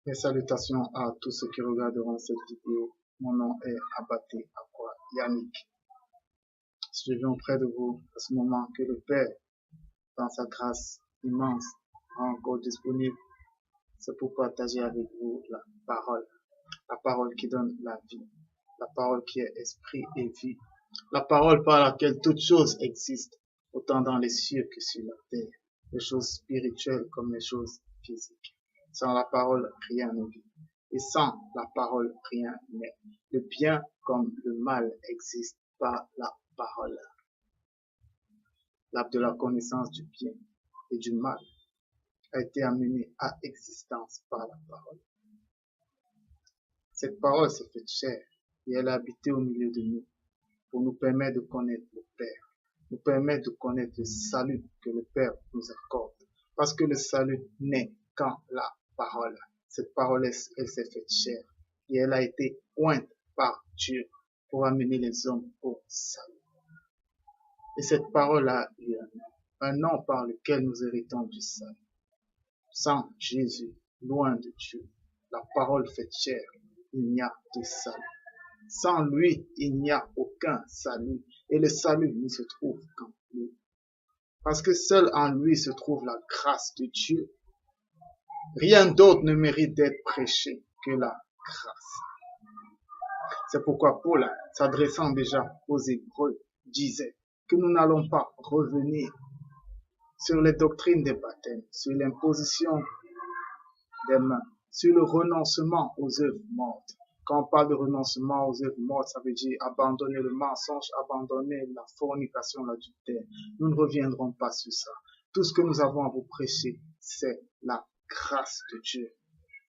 Mes salutations à tous ceux qui regarderont cette vidéo. Mon nom est Abaté Akwa Yannick. Je viens auprès de vous à ce moment que le Père, dans sa grâce immense, est encore disponible. C'est pour partager avec vous la parole qui donne la vie, la parole qui est esprit et vie, la parole par laquelle toutes choses existent, autant dans les cieux que sur la terre, les choses spirituelles comme les choses physiques. Sans la parole, rien ne vit. Et sans la parole, rien n'est. Le bien comme le mal existe par la parole. L'arbre de la connaissance du bien et du mal a été amené à existence par la parole. Cette parole s'est faite chair et elle a habité au milieu de nous pour nous permettre de connaître le Père, nous permettre de connaître le salut que le Père nous accorde. Parce que le salut n'est qu'en la parole. Cette parole, elle s'est faite chair et elle a été ointe par Dieu pour amener les hommes au salut. Et cette parole a eu un nom par lequel nous héritons du salut. Sans Jésus, loin de Dieu, la parole faite chair, il n'y a de salut. Sans lui, il n'y a aucun salut. Et le salut ne se trouve qu'en lui. Parce que seul en lui se trouve la grâce de Dieu. Rien d'autre ne mérite d'être prêché que la grâce. C'est pourquoi Paul, s'adressant déjà aux Hébreux, disait que nous n'allons pas revenir sur les doctrines des baptêmes, sur l'imposition des mains, sur le renoncement aux œuvres mortes. Quand on parle de renoncement aux œuvres mortes, ça veut dire abandonner le mensonge, abandonner la fornication, l'adultère. Nous ne reviendrons pas sur ça. Tout ce que nous avons à vous prêcher, c'est la grâce de Dieu.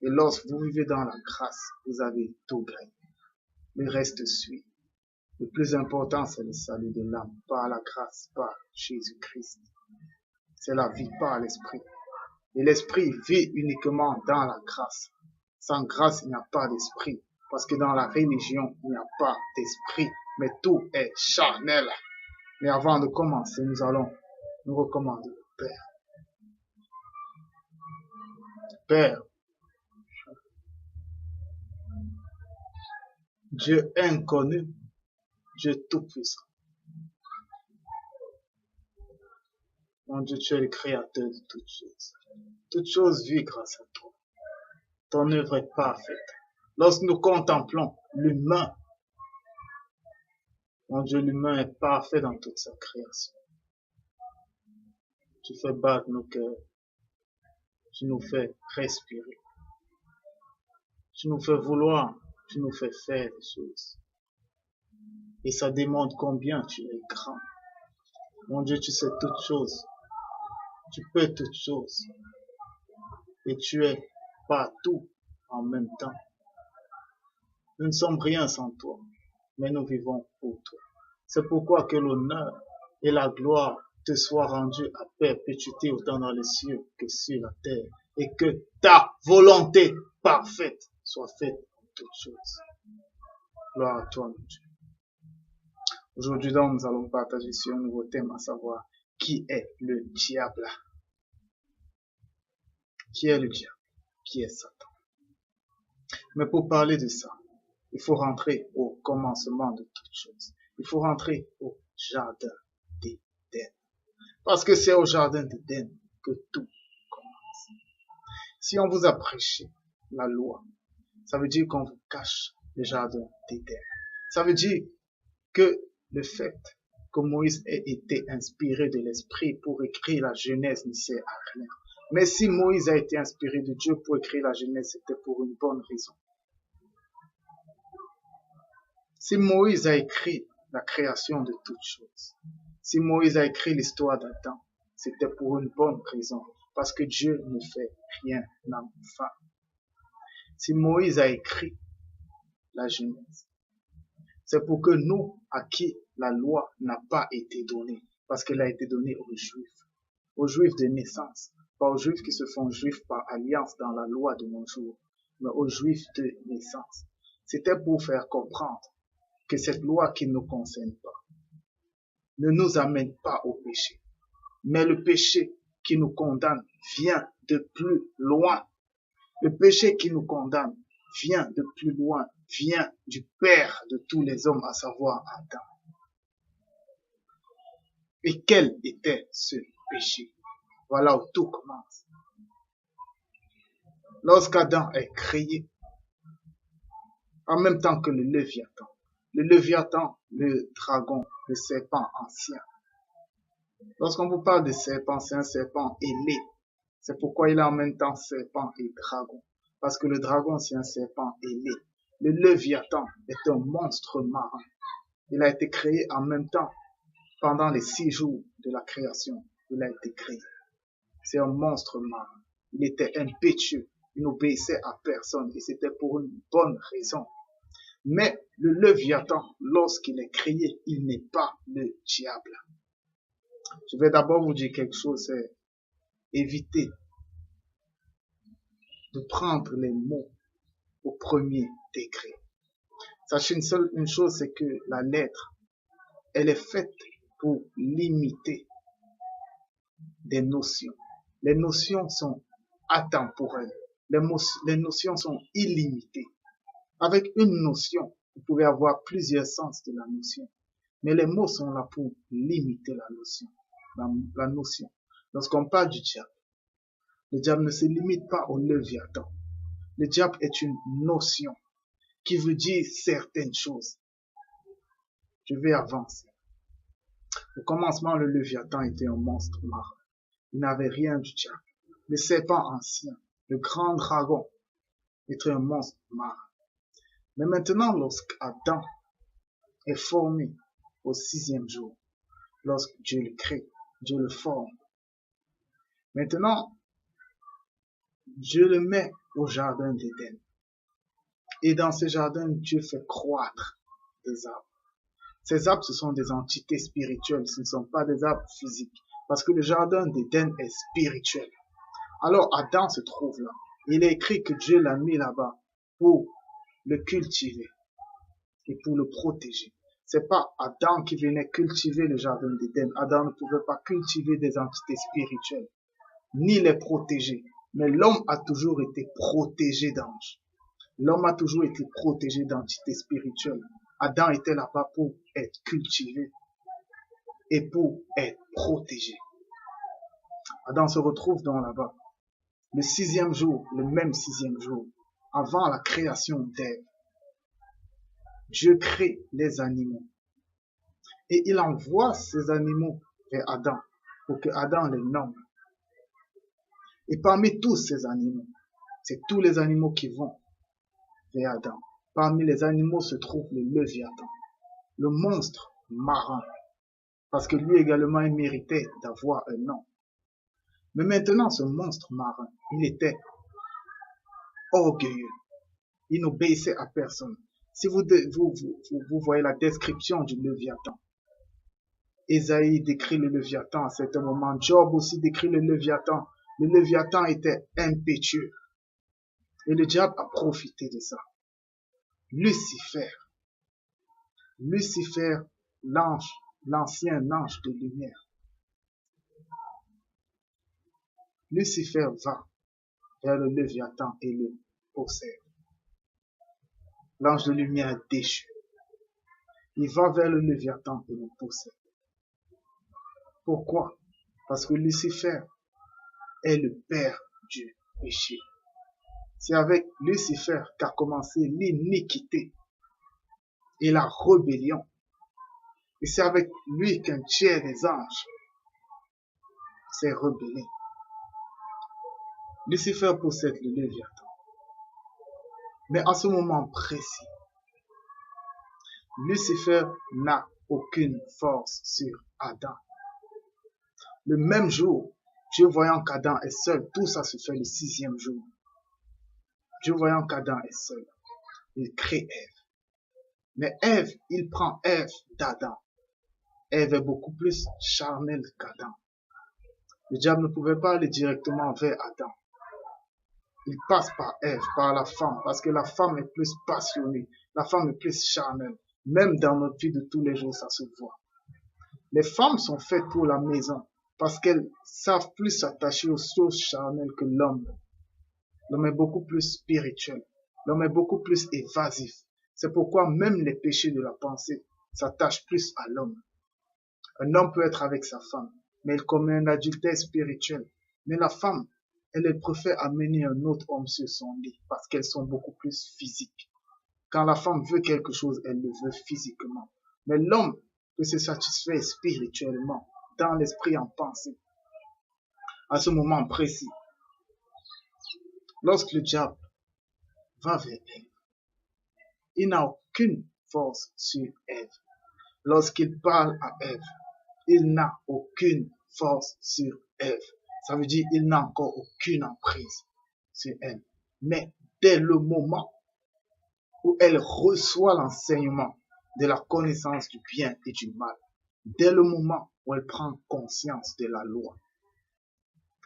Et lorsque vous vivez dans la grâce, vous avez tout gagné. Le reste suit. Le plus important, c'est le salut de l'âme, par la grâce, par Jésus-Christ. C'est la vie par l'esprit. Et l'esprit vit uniquement dans la grâce. Sans grâce, il n'y a pas d'esprit. Parce que dans la religion, il n'y a pas d'esprit. Mais tout est charnel. Mais avant de commencer, nous allons nous recommander le Père. Père, Dieu inconnu, Dieu tout-puissant. Mon Dieu, tu es le créateur de toutes choses. Toutes choses vivent grâce à toi. Ton œuvre est parfaite. Lorsque nous contemplons l'humain, mon Dieu, l'humain est parfait dans toute sa création. Tu fais battre nos cœurs. Tu nous fais respirer. Tu nous fais vouloir. Tu nous fais faire des choses. Et ça démontre combien tu es grand. Mon Dieu, tu sais toutes choses. Tu peux toutes choses. Et tu es partout en même temps. Nous ne sommes rien sans toi, mais nous vivons pour toi. C'est pourquoi que l'honneur et la gloire te soient rendus à perpétuité autant dans les cieux que sur la terre, et que ta volonté parfaite soit faite en toutes choses. Gloire à toi, mon Dieu. Aujourd'hui donc, nous allons partager sur un nouveau thème, à savoir qui est le diable. Qui est le diable? Qui est Satan? Mais pour parler de ça, il faut rentrer au commencement de toutes choses. Il faut rentrer au jardin d'Éden. Parce que c'est au jardin d'Éden que tout commence. Si on vous a prêché la loi, ça veut dire qu'on vous cache le jardin d'Éden. Ça veut dire que le fait que Moïse ait été inspiré de l'Esprit pour écrire la Genèse ne sert à rien. Mais si Moïse a été inspiré de Dieu pour écrire la Genèse, c'était pour une bonne raison. Si Moïse a écrit la création de toutes choses, si Moïse a écrit l'histoire d'Adam, c'était pour une bonne raison, parce que Dieu ne fait rien en vain. Si Moïse a écrit la Genèse, c'est pour que nous, à qui la loi n'a pas été donnée, parce qu'elle a été donnée aux Juifs de naissance, pas aux Juifs qui se font Juifs par alliance dans la loi de nos jours, mais aux Juifs de naissance. C'était pour faire comprendre que cette loi qui ne nous concerne pas ne nous amène pas au péché. Mais le péché qui nous condamne vient de plus loin. Le péché qui nous condamne vient de plus loin, vient du père de tous les hommes, à savoir Adam. Et quel était ce péché? Voilà où tout commence. Lorsqu'Adam est créé, en même temps que le Léviathan, le dragon, le serpent ancien. Lorsqu'on vous parle de serpent, c'est un serpent ailé. C'est pourquoi il est en même temps serpent et dragon. Parce que le dragon, c'est un serpent ailé. Le Léviathan est un monstre marin. Il a été créé en même temps, pendant les 6 jours de la création. Il a été créé. C'est un monstre marin. Il était impétueux. Il n'obéissait à personne. Et c'était pour une bonne raison. Mais le Léviathan, lorsqu'il est créé, il n'est pas le diable. Je vais d'abord vous dire quelque chose, c'est éviter de prendre les mots au premier degré. Sachez une chose, c'est que la lettre, elle est faite pour limiter des notions. Les notions sont atemporelles. Les notions sont illimitées. Avec une notion, vous pouvez avoir plusieurs sens de la notion. Mais les mots sont là pour limiter la notion. La notion. Lorsqu'on parle du diable, le diable ne se limite pas au Léviathan. Le diable est une notion qui veut dire certaines choses. Je vais avancer. Au commencement, le Léviathan était un monstre marin. Il n'avait rien du diable. Le serpent ancien, le grand dragon, était un monstre marin. Mais maintenant, lorsqu'Adam est formé au 6e jour, lorsque Dieu le crée, Dieu le forme. Maintenant, Dieu le met au jardin d'Éden. Et dans ce jardin, Dieu fait croître des arbres. Ces arbres, ce sont des entités spirituelles, ce ne sont pas des arbres physiques. Parce que le jardin d'Éden est spirituel. Alors Adam se trouve là. Il est écrit que Dieu l'a mis là-bas pour le cultiver et pour le protéger. C'est pas Adam qui venait cultiver le jardin d'Éden. Adam ne pouvait pas cultiver des entités spirituelles, ni les protéger. Mais l'homme a toujours été protégé d'anges. L'homme a toujours été protégé d'entités spirituelles. Adam était là-bas pour être cultivé et pour être protégé. Adam se retrouve donc là-bas. Le 6e jour, le même 6e jour, avant la création d'Ève, Dieu crée les animaux. Et il envoie ces animaux vers Adam pour que Adam les nomme. Et parmi tous ces animaux, c'est tous les animaux qui vont vers Adam. Parmi les animaux se trouve le Léviathan, le monstre marin, parce que lui également il méritait d'avoir un nom. Mais maintenant, ce monstre marin, il était orgueilleux. Il n'obéissait à personne. Si vous voyez la description du Léviathan, Ésaïe décrit le Léviathan à certains moments, Job aussi décrit le Léviathan. Le Léviathan était impétueux. Et le diable a profité de ça. Lucifer, l'ange, l'ancien ange de lumière. Lucifer va vers le Léviathan et le possède. L'ange de lumière déchu. Il va vers le Léviathan et le possède. Pourquoi? Parce que Lucifer est le père du péché. C'est avec Lucifer qu'a commencé l'iniquité et la rébellion. Et c'est avec lui qu'un tiers des anges s'est rebellé. Lucifer possède le Léviathan. Mais à ce moment précis, Lucifer n'a aucune force sur Adam. Le même jour, Dieu voyant qu'Adam est seul, tout ça se fait le 6e jour. Dieu voyant qu'Adam est seul, il crée Ève. Mais Ève, il prend Ève d'Adam. Ève est beaucoup plus charnelle qu'Adam. Le diable ne pouvait pas aller directement vers Adam. Il passe par Ève, par la femme, parce que la femme est plus passionnée, la femme est plus charnelle. Même dans notre vie de tous les jours, ça se voit. Les femmes sont faites pour la maison, parce qu'elles savent plus s'attacher aux choses charnelles que l'homme. L'homme est beaucoup plus spirituel. L'homme est beaucoup plus évasif. C'est pourquoi même les péchés de la pensée s'attachent plus à l'homme. Un homme peut être avec sa femme, mais il commet un adultère spirituel. Mais la femme, elle préfère amener un autre homme sur son lit parce qu'elles sont beaucoup plus physiques. Quand la femme veut quelque chose, elle le veut physiquement. Mais l'homme peut se satisfaire spirituellement, dans l'esprit en pensée. À ce moment précis, lorsque le diable va vers Ève, il n'a aucune force sur Ève. Lorsqu'il parle à Ève, il n'a aucune force sur Ève. Ça veut dire qu'il n'a encore aucune emprise sur elle. Mais dès le moment où elle reçoit l'enseignement de la connaissance du bien et du mal, dès le moment où elle prend conscience de la loi,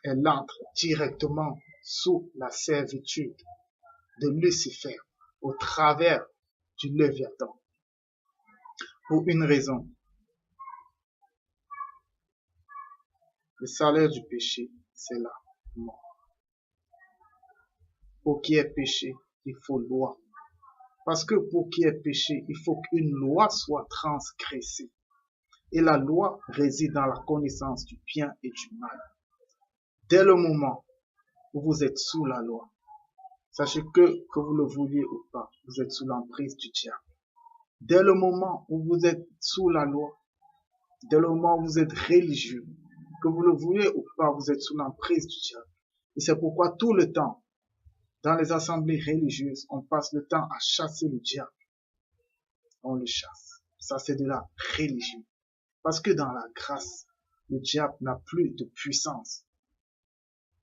elle entre directement sous la servitude de Lucifer au travers du Léviathan. Pour une raison. Le salaire du péché, c'est la mort. Pour qu'il y ait péché, il faut loi. Parce que pour qu'il y ait péché, il faut qu'une loi soit transgressée. Et la loi réside dans la connaissance du bien et du mal. Dès le moment où vous êtes sous la loi, sachez que vous le vouliez ou pas, vous êtes sous l'emprise du diable. Dès le moment où vous êtes sous la loi, dès le moment où vous êtes religieux, que vous le vouliez ou pas, vous êtes sous l'emprise du diable. Et c'est pourquoi tout le temps, dans les assemblées religieuses, on passe le temps à chasser le diable. On le chasse. Ça, c'est de la religion. Parce que dans la grâce, le diable n'a plus de puissance.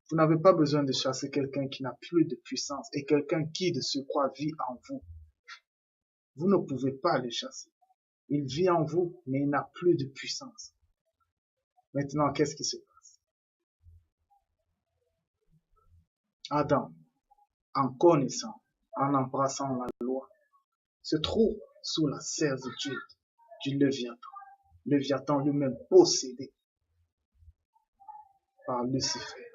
Vous n'avez pas besoin de chasser quelqu'un qui n'a plus de puissance et quelqu'un qui de surcroît vit en vous. Vous ne pouvez pas le chasser. Il vit en vous, mais il n'a plus de puissance. Maintenant, qu'est-ce qui se passe? Adam, en connaissant, en embrassant la loi, se trouve sous la servitude du Léviathan. Léviathan lui-même possédé par Lucifer.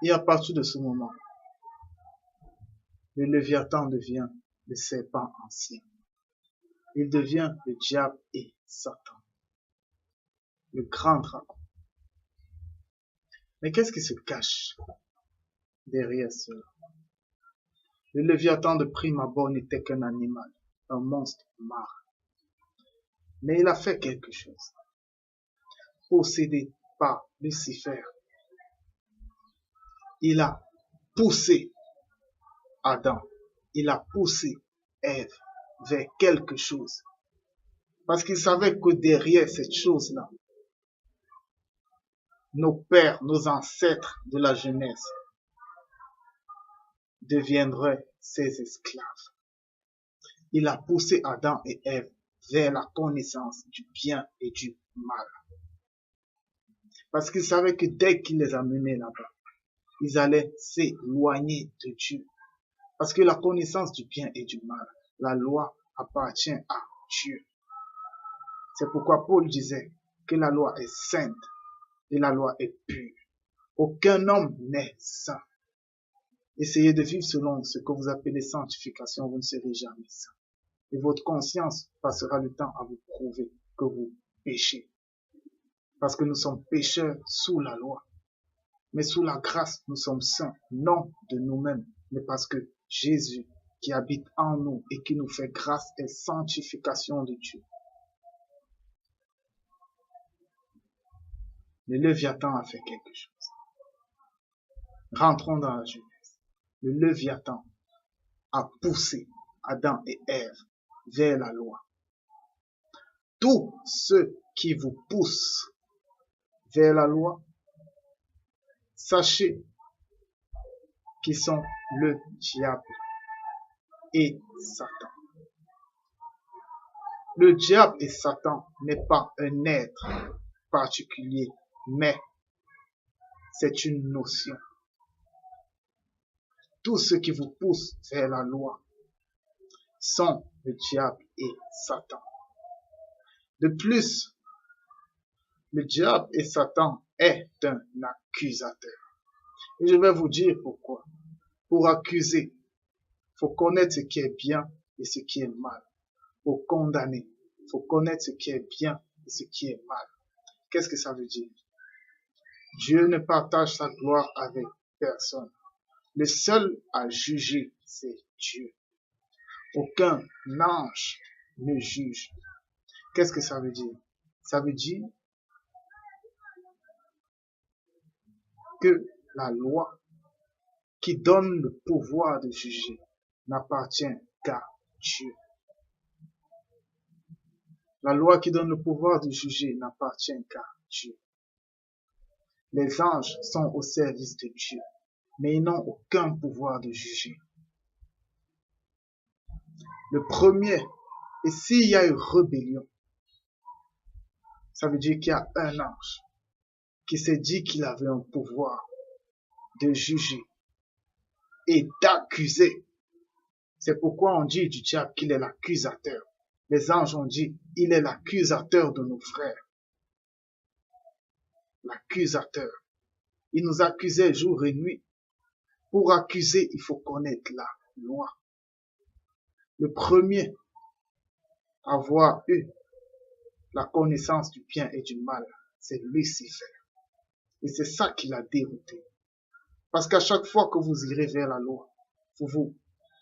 Et à partir de ce moment, le Léviathan devient le serpent ancien. Il devient le diable et Satan, le grand dragon. Mais qu'est-ce qui se cache derrière cela? Le Léviathan de prime abord n'était qu'un animal, un monstre marin. Mais il a fait quelque chose. Possédé par Lucifer, il a poussé Adam, il a poussé Ève vers quelque chose. Parce qu'il savait que derrière cette chose-là, nos pères, nos ancêtres de la jeunesse deviendraient ses esclaves. Il a poussé Adam et Ève vers la connaissance du bien et du mal. Parce qu'il savait que dès qu'il les a menés là-bas, ils allaient s'éloigner de Dieu. Parce que la connaissance du bien et du mal, la loi appartient à Dieu. C'est pourquoi Paul disait que la loi est sainte et la loi est pure. Aucun homme n'est saint. Essayez de vivre selon ce que vous appelez sanctification, vous ne serez jamais saint. Et votre conscience passera le temps à vous prouver que vous péchez. Parce que nous sommes pécheurs sous la loi. Mais sous la grâce, nous sommes saints, non de nous-mêmes, mais parce que Jésus, qui habite en nous et qui nous fait grâce et sanctification de Dieu. Le Léviathan a fait quelque chose. Rentrons dans la jeunesse. Le Léviathan a poussé Adam et Ève vers la loi. Tous ceux qui vous poussent vers la loi, sachez qu'ils sont le diable et Satan. Le diable et Satan n'est pas un être particulier, mais c'est une notion. Tous ceux qui vous poussent vers la loi sont le diable et Satan. De plus, le diable et Satan est un accusateur. Et je vais vous dire pourquoi. Pour accuser, il faut connaître ce qui est bien et ce qui est mal. Pour condamner, il faut connaître ce qui est bien et ce qui est mal. Qu'est-ce que ça veut dire? Dieu ne partage sa gloire avec personne. Le seul à juger, c'est Dieu. Aucun ange ne juge. Qu'est-ce que ça veut dire? Ça veut dire que la loi qui donne le pouvoir de juger n'appartient qu'à Dieu. La loi qui donne le pouvoir de juger n'appartient qu'à Dieu. Les anges sont au service de Dieu, mais ils n'ont aucun pouvoir de juger. Le premier, et s'il y a une rébellion, ça veut dire qu'il y a un ange qui s'est dit qu'il avait un pouvoir de juger et d'accuser. C'est pourquoi on dit du diable qu'il est l'accusateur. Les anges ont dit, il est l'accusateur de nos frères. L'accusateur. Il nous accusait jour et nuit. Pour accuser, il faut connaître la loi. Le premier à avoir eu la connaissance du bien et du mal, c'est Lucifer. Et c'est ça qui l'a dérouté. Parce qu'à chaque fois que vous irez vers la loi, vous vous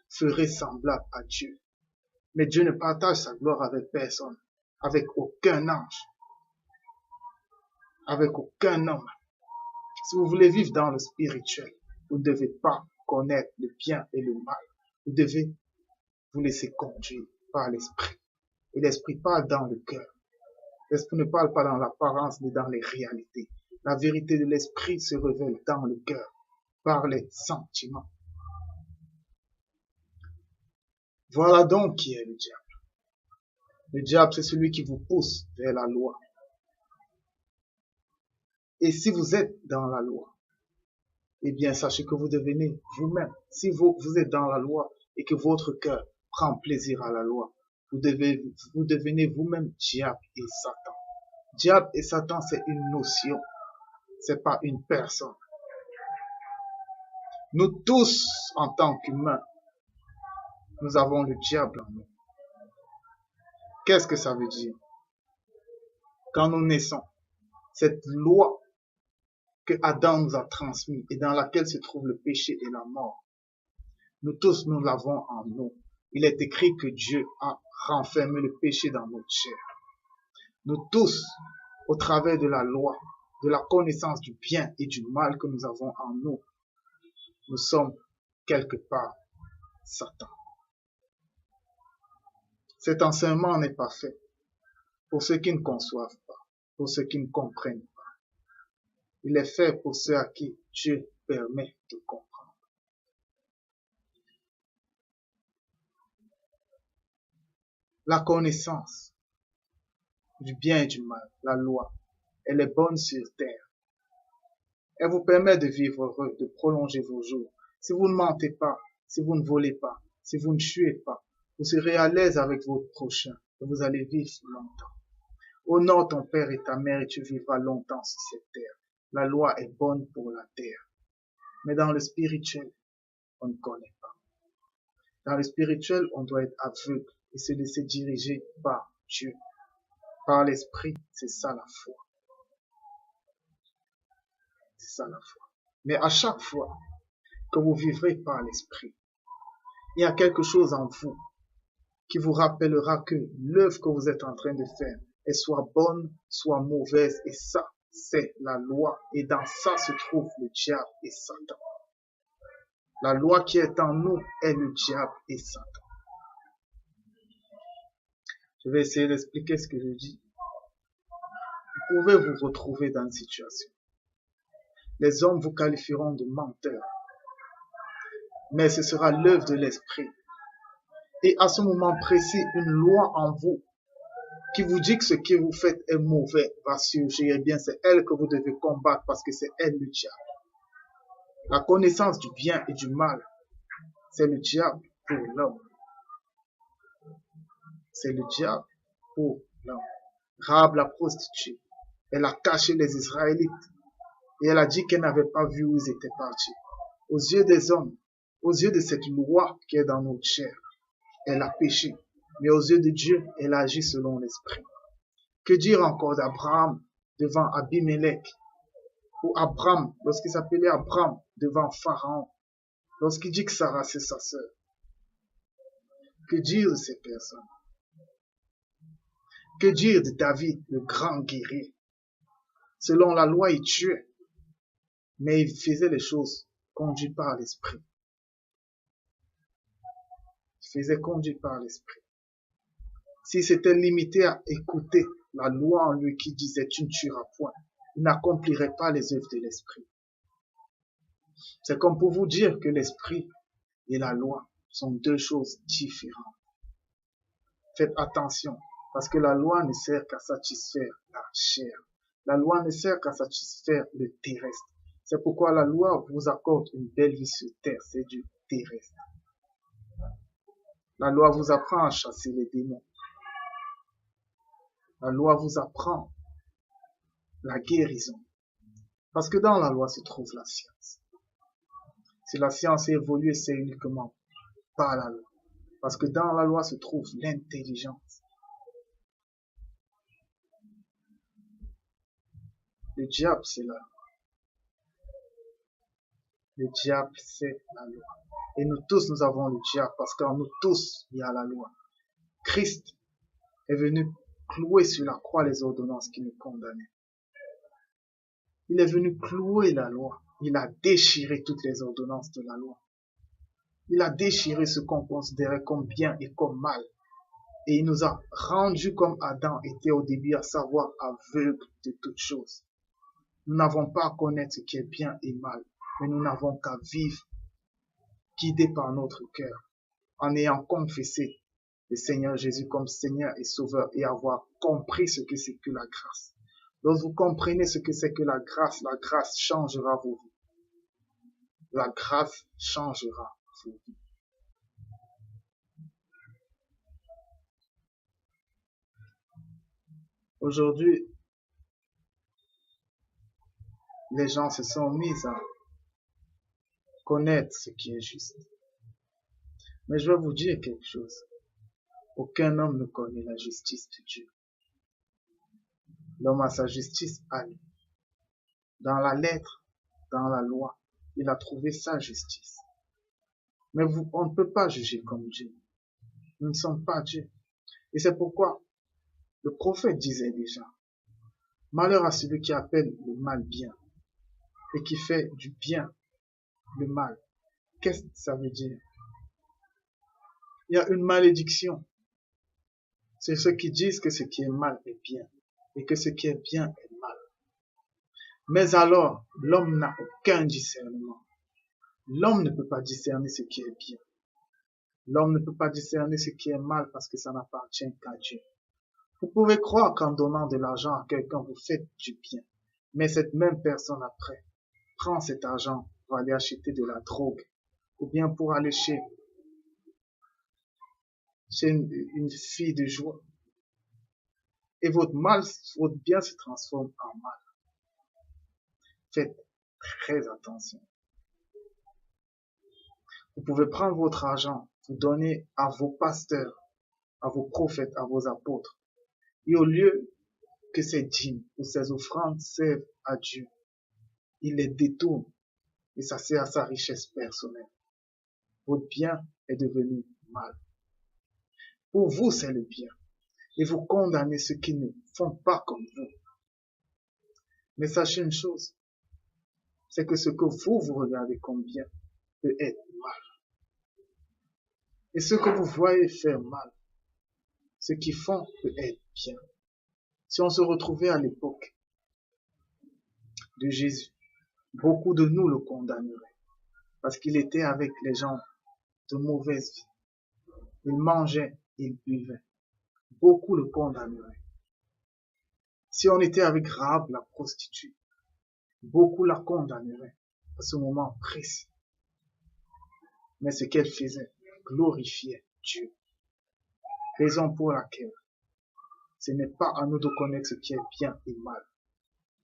ferez semblable à Dieu. Mais Dieu ne partage sa gloire avec personne, avec aucun ange, avec aucun homme. Si vous voulez vivre dans le spirituel, vous ne devez pas connaître le bien et le mal. Vous devez vous laisser conduire par l'esprit. Et l'esprit parle dans le cœur. L'esprit ne parle pas dans l'apparence ni dans les réalités. La vérité de l'esprit se révèle dans le cœur, par les sentiments. Voilà donc qui est le diable. Le diable, c'est celui qui vous pousse vers la loi. Et si vous êtes dans la loi, eh bien, sachez que vous devenez vous-même. Si vous êtes dans la loi et que votre cœur prend plaisir à la loi, vous devenez vous-même diable et Satan. Diable et Satan, c'est une notion. C'est pas une personne. Nous tous, en tant qu'humains, nous avons le diable en nous. Qu'est-ce que ça veut dire? Quand nous naissons, cette loi que Adam nous a transmise et dans laquelle se trouve le péché et la mort, nous tous, nous l'avons en nous. Il est écrit que Dieu a renfermé le péché dans notre chair. Nous tous, au travers de la loi, de la connaissance du bien et du mal que nous avons en nous, nous sommes quelque part Satan. Cet enseignement n'est pas fait pour ceux qui ne conçoivent pas, pour ceux qui ne comprennent pas. Il est fait pour ceux à qui Dieu permet de comprendre. La connaissance du bien et du mal, la loi, elle est bonne sur terre. Elle vous permet de vivre heureux, de prolonger vos jours. Si vous ne mentez pas, si vous ne volez pas, si vous ne tuez pas, vous serez à l'aise avec votre prochain et vous allez vivre longtemps. Honore ton père et ta mère et tu vivras longtemps sur cette terre. La loi est bonne pour la terre. Mais dans le spirituel, on ne connaît pas. Dans le spirituel, on doit être aveugle et se laisser diriger par Dieu. Par l'esprit, c'est ça la foi. C'est ça la foi. Mais à chaque fois que vous vivrez par l'esprit, il y a quelque chose en vous qui vous rappellera que l'œuvre que vous êtes en train de faire est soit bonne, soit mauvaise. Et ça, c'est la loi. Et dans ça se trouve le diable et Satan. La loi qui est en nous est le diable et Satan. Je vais essayer d'expliquer ce que je dis. Vous pouvez vous retrouver dans une situation. Les hommes vous qualifieront de menteurs. Mais ce sera l'œuvre de l'esprit. Et à ce moment précis, une loi en vous qui vous dit que ce que vous faites est mauvais va surgir. Eh bien, c'est elle que vous devez combattre parce que c'est elle le diable. La connaissance du bien et du mal, c'est le diable pour l'homme. C'est le diable pour l'homme. Rahab la prostituée, elle a caché les Israélites Et elle a dit qu'elle n'avait pas vu où ils étaient partis. Aux yeux des hommes, aux yeux de cette loi qui est dans notre chair, elle a péché. Mais aux yeux de Dieu, elle a agi selon l'esprit. Que dire encore d'Abraham devant Abimelech, ou Abraham, lorsqu'il s'appelait Abraham, devant Pharaon, lorsqu'il dit que Sarah c'est sa sœur? Que dire de ces personnes? Que dire de David, le grand guerrier? Selon la loi, il tuait, mais il faisait les choses conduit par l'esprit. Il faisait conduire par l'esprit. S'il s'était limité à écouter la loi en lui qui disait tu ne tueras point, il n'accomplirait pas les œuvres de l'esprit. C'est comme pour vous dire que l'esprit et la loi sont deux choses différentes. Faites attention, parce que la loi ne sert qu'à satisfaire la chair. La loi ne sert qu'à satisfaire le terrestre. C'est pourquoi la loi vous accorde une belle vie sur terre, c'est du terrestre. La loi vous apprend à chasser les démons. La loi vous apprend la guérison. Parce que dans la loi se trouve la science. Si la science évolue, c'est uniquement par la loi. Parce que dans la loi se trouve l'intelligence. Le diable, c'est la loi. Le diable, c'est la loi. Et nous tous, nous avons le diable parce qu'en nous tous, il y a la loi. Christ est venu clouer sur la croix les ordonnances qui nous condamnaient. Il est venu clouer la loi. Il a déchiré toutes les ordonnances de la loi. Il a déchiré ce qu'on considérait comme bien et comme mal. Et il nous a rendus comme Adam était au début, à savoir aveugles de toutes choses. Nous n'avons pas à connaître ce qui est bien et mal, mais nous n'avons qu'à vivre guidés par notre cœur, en ayant confessé le Seigneur Jésus comme Seigneur et Sauveur et avoir compris ce que c'est que la grâce. Lorsque vous comprenez ce que c'est que la grâce changera vos vies. La grâce changera vos vies. Aujourd'hui, les gens se sont mis à connaître ce qui est juste. Mais je vais vous dire quelque chose. Aucun homme ne connaît la justice de Dieu. L'homme a sa justice à lui. Dans la lettre, dans la loi, il a trouvé sa justice. Mais on ne peut pas juger comme Dieu. Nous ne sommes pas Dieu. Et c'est pourquoi le prophète disait déjà, malheur à celui qui appelle le mal bien et qui fait du bien le mal. Qu'est-ce que ça veut dire? Il y a une malédiction. C'est ceux qui disent que ce qui est mal est bien et que ce qui est bien est mal. Mais alors, l'homme n'a aucun discernement. L'homme ne peut pas discerner ce qui est bien. L'homme ne peut pas discerner ce qui est mal parce que ça n'appartient qu'à Dieu. Vous pouvez croire qu'en donnant de l'argent à quelqu'un, vous faites du bien. Mais cette même personne après prend cet argent pour aller acheter de la drogue ou bien pour aller chez une fille de joie. Et votre bien se transforme en mal. Faites très attention. Vous pouvez prendre votre argent, vous donner à vos pasteurs, à vos prophètes, à vos apôtres. Et au lieu que ces dîmes ou ces offrandes servent à Dieu, il les détourne et ça sert à sa richesse personnelle. Votre bien est devenu mal. Pour vous, c'est le bien. Et vous condamnez ceux qui ne font pas comme vous. Mais sachez une chose, c'est que ce que vous regardez comme bien peut être mal. Et ce que vous voyez faire mal, ce qu'ils font peut être bien. Si on se retrouvait à l'époque de Jésus, beaucoup de nous le condamneraient parce qu'il était avec les gens de mauvaise vie. Il mangeait, il buvait. Beaucoup le condamneraient. Si on était avec Rahab, la prostituée, beaucoup la condamneraient à ce moment précis. Mais ce qu'elle faisait glorifiait Dieu. Raison pour laquelle ce n'est pas à nous de connaître ce qui est bien et mal.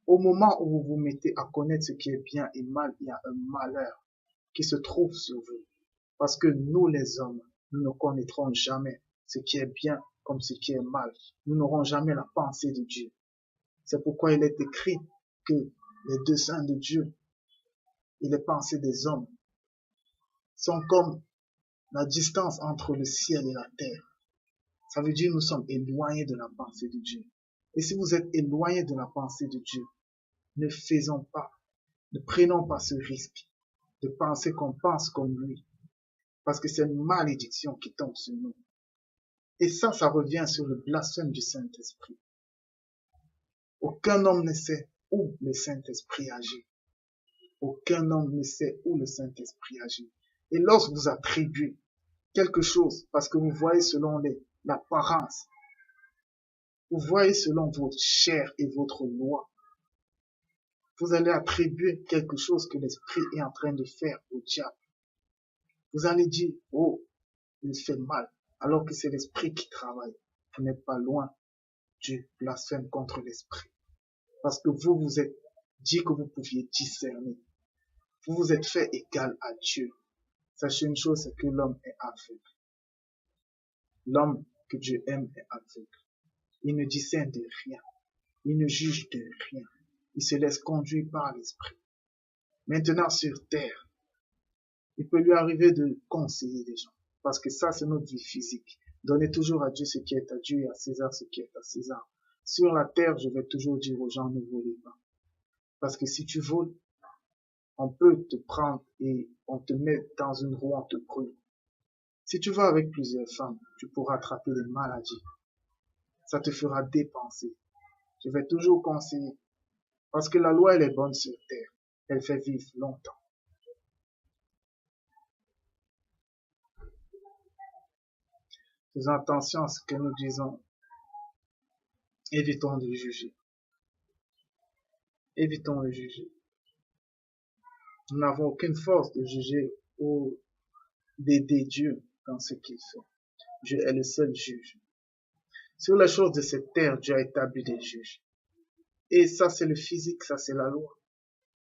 Au moment où vous vous mettez à connaître ce qui est bien et mal, il y a un malheur qui se trouve sur vous. Parce que nous, les hommes, nous ne connaîtrons jamais ce qui est bien comme ce qui est mal. Nous n'aurons jamais la pensée de Dieu. C'est pourquoi il est écrit que les desseins de Dieu et les pensées des hommes sont comme la distance entre le ciel et la terre. Ça veut dire que nous sommes éloignés de la pensée de Dieu. Et si vous êtes éloignés de la pensée de Dieu, ne faisons pas, ne prenons pas ce risque de penser qu'on pense comme lui. Parce que c'est une malédiction qui tombe sur nous. Et ça revient sur le blasphème du Saint-Esprit. Aucun homme ne sait où le Saint-Esprit agit. Aucun homme ne sait où le Saint-Esprit agit. Et lorsque vous attribuez quelque chose, parce que vous voyez selon l'apparence, vous voyez selon votre chair et votre loi, vous allez attribuer quelque chose que l'Esprit est en train de faire au diable. Vous allez dire, oh, il fait mal, alors que c'est l'Esprit qui travaille. Vous n'êtes pas loin du blasphème contre l'Esprit. Parce que vous vous êtes dit que vous pouviez discerner. Vous vous êtes fait égal à Dieu. Sachez une chose, c'est que l'homme est aveugle. L'homme que Dieu aime est aveugle. Il ne discerne de rien. Il ne juge de rien. Il se laisse conduire par l'Esprit. Maintenant, sur terre, il peut lui arriver de conseiller les gens. Parce que ça, c'est notre vie physique. Donnez toujours à Dieu ce qui est à Dieu et à César ce qui est à César. Sur la terre, je vais toujours dire aux gens, ne volez pas. Parce que si tu voles, on peut te prendre et on te met dans une roue, on te brûle. Si tu vas avec plusieurs femmes, tu pourras attraper des maladies. Ça te fera dépenser. Je vais toujours conseiller. Parce que la loi, elle est bonne sur terre. Elle fait vivre longtemps. Faisons attention à ce que nous disons. Évitons de juger. Évitons de juger. Nous n'avons aucune force de juger ou d'aider Dieu dans ce qu'il fait. Dieu est le seul juge. Sur les choses de cette terre, Dieu a établi des juges. Et ça, c'est le physique, ça, c'est la loi.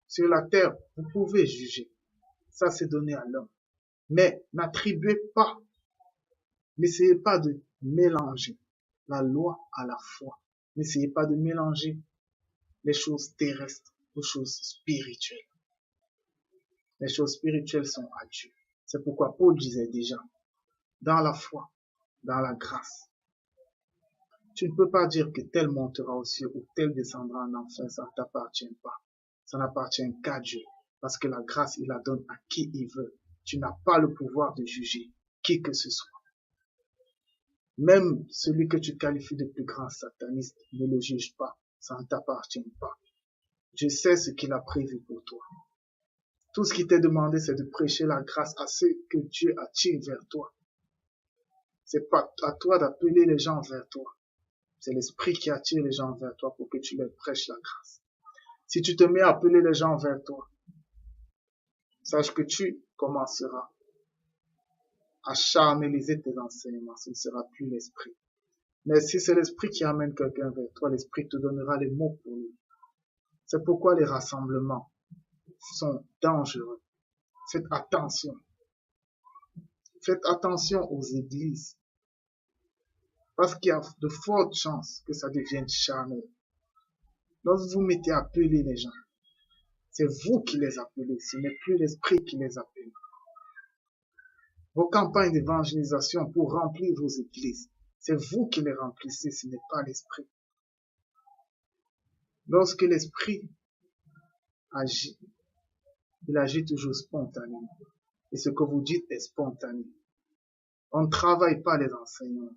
Sur la terre, vous pouvez juger. Ça, c'est donné à l'homme. Mais n'attribuez pas, n'essayez pas de mélanger la loi à la foi. N'essayez pas de mélanger les choses terrestres aux choses spirituelles. Les choses spirituelles sont à Dieu. C'est pourquoi Paul disait déjà, dans la foi, dans la grâce. Tu ne peux pas dire que tel montera aux cieux ou tel descendra en enfer, ça ne t'appartient pas. Ça n'appartient qu'à Dieu. Parce que la grâce, il la donne à qui il veut. Tu n'as pas le pouvoir de juger qui que ce soit. Même celui que tu qualifies de plus grand sataniste, ne le juge pas. Ça ne t'appartient pas. Je sais ce qu'il a prévu pour toi. Tout ce qui t'est demandé, c'est de prêcher la grâce à ceux que Dieu attire vers toi. C'est pas à toi d'appeler les gens vers toi. C'est l'Esprit qui attire les gens vers toi pour que tu leur prêches la grâce. Si tu te mets à appeler les gens vers toi, sache que tu commenceras à charneliser tes enseignements. Ce ne sera plus l'Esprit. Mais si c'est l'Esprit qui amène quelqu'un vers toi, l'Esprit te donnera les mots pour lui. C'est pourquoi les rassemblements sont dangereux. Faites attention. Faites attention aux églises. Parce qu'il y a de fortes chances que ça devienne charnel. Lorsque vous mettez à appeler les gens, c'est vous qui les appelez, ce n'est plus l'Esprit qui les appelle. Vos campagnes d'évangélisation pour remplir vos églises, c'est vous qui les remplissez, ce n'est pas l'Esprit. Lorsque l'Esprit agit, il agit toujours spontanément. Et ce que vous dites est spontané. On ne travaille pas les enseignements.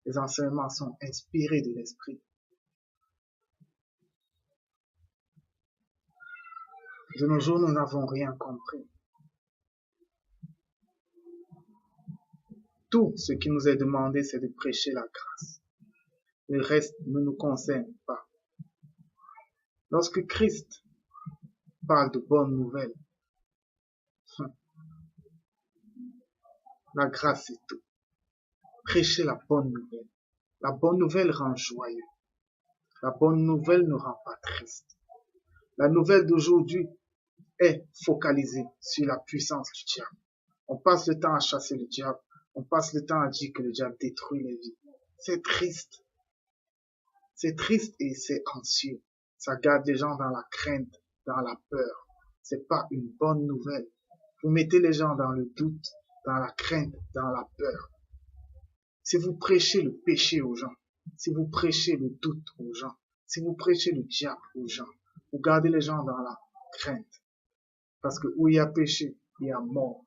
Les enseignements sont inspirés de l'Esprit. De nos jours, nous n'avons rien compris. Tout ce qui nous est demandé, c'est de prêcher la grâce. Le reste ne nous concerne pas. Lorsque Christ parle de bonnes nouvelles, la grâce c'est tout. Prêcher la bonne nouvelle. La bonne nouvelle rend joyeux. La bonne nouvelle ne rend pas triste. La nouvelle d'aujourd'hui est focalisée sur la puissance du diable. On passe le temps à chasser le diable. On passe le temps à dire que le diable détruit les vies. C'est triste. C'est triste et c'est anxieux. Ça garde les gens dans la crainte, dans la peur. C'est pas une bonne nouvelle. Vous mettez les gens dans le doute, dans la crainte, dans la peur. Si vous prêchez le péché aux gens, si vous prêchez le doute aux gens, si vous prêchez le diable aux gens, vous gardez les gens dans la crainte. Parce que où il y a péché, il y a mort.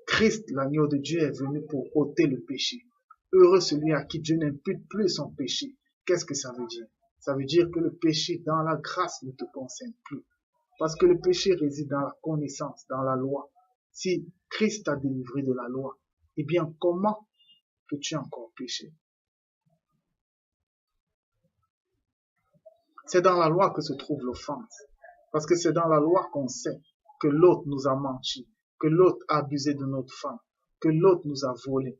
Christ, l'agneau de Dieu, est venu pour ôter le péché. Heureux celui à qui Dieu n'impute plus son péché. Qu'est-ce que ça veut dire? Ça veut dire que le péché dans la grâce ne te concerne plus. Parce que le péché réside dans la connaissance, dans la loi. Si Christ t'a délivré de la loi, eh bien comment peux-tu encore pécher? C'est dans la loi que se trouve l'offense. Parce que c'est dans la loi qu'on sait que l'autre nous a menti, que l'autre a abusé de notre femme, que l'autre nous a volé.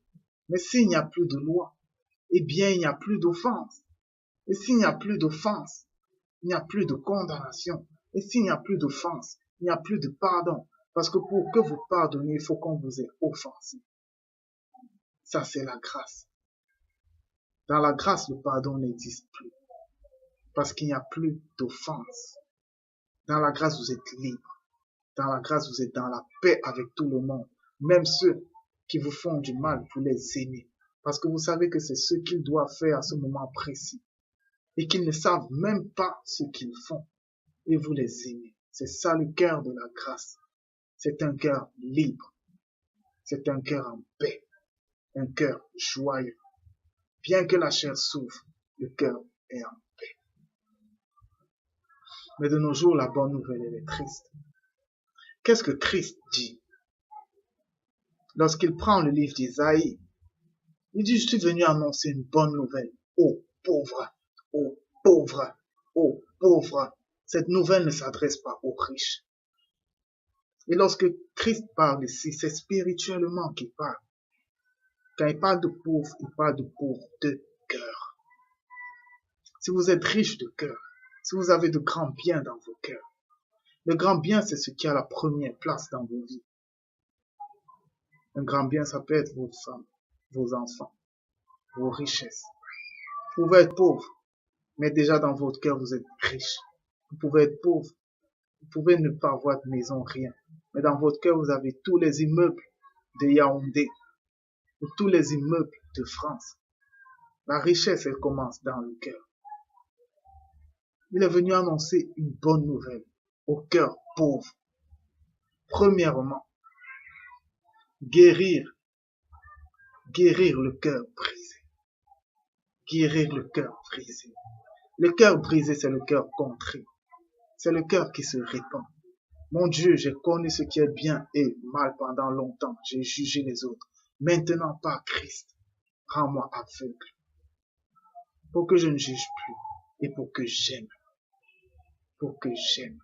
Mais s'il n'y a plus de loi, eh bien il n'y a plus d'offense. Et s'il n'y a plus d'offense, il n'y a plus de condamnation. Et s'il n'y a plus d'offense, il n'y a plus de pardon. Parce que pour que vous pardonniez, il faut qu'on vous ait offensé. Ça, c'est la grâce. Dans la grâce, le pardon n'existe plus. Parce qu'il n'y a plus d'offense. Dans la grâce, vous êtes libre. Dans la grâce, vous êtes dans la paix avec tout le monde. Même ceux qui vous font du mal, vous les aimez. Parce que vous savez que c'est ce qu'ils doivent faire à ce moment précis. Et qu'ils ne savent même pas ce qu'ils font. Et vous les aimez. C'est ça le cœur de la grâce. C'est un cœur libre. C'est un cœur en paix. Un cœur joyeux. Bien que la chair souffre, le cœur est en paix. Mais de nos jours, la bonne nouvelle, elle est triste. Qu'est-ce que Christ dit? Lorsqu'il prend le livre d'Isaïe, il dit, je suis venu annoncer une bonne nouvelle. Ô pauvres, ô pauvres, ô pauvres. Cette nouvelle ne s'adresse pas aux riches. Et lorsque Christ parle ici, c'est spirituellement qu'il parle. Quand il parle de pauvres, il parle de pauvres de cœur. Si vous êtes riche de cœur, si vous avez de grands biens dans vos cœurs, le grand bien, c'est ce qui a la première place dans vos vies. Un grand bien, ça peut être vos femmes, vos enfants, vos richesses. Vous pouvez être pauvre, mais déjà dans votre cœur, vous êtes riche. Vous pouvez être pauvre, vous pouvez ne pas avoir de maison, rien. Mais dans votre cœur, vous avez tous les immeubles de Yaoundé, ou tous les immeubles de France. La richesse, elle commence dans le cœur. Il est venu annoncer une bonne nouvelle au cœur pauvre. Premièrement, guérir le cœur brisé. Guérir le cœur brisé. Le cœur brisé, c'est le cœur contrit. C'est le cœur qui se répand. Mon Dieu, j'ai connu ce qui est bien et mal pendant longtemps. J'ai jugé les autres. Maintenant, par Christ, rends-moi aveugle. Pour que je ne juge plus et pour que j'aime. Pour que j'aime.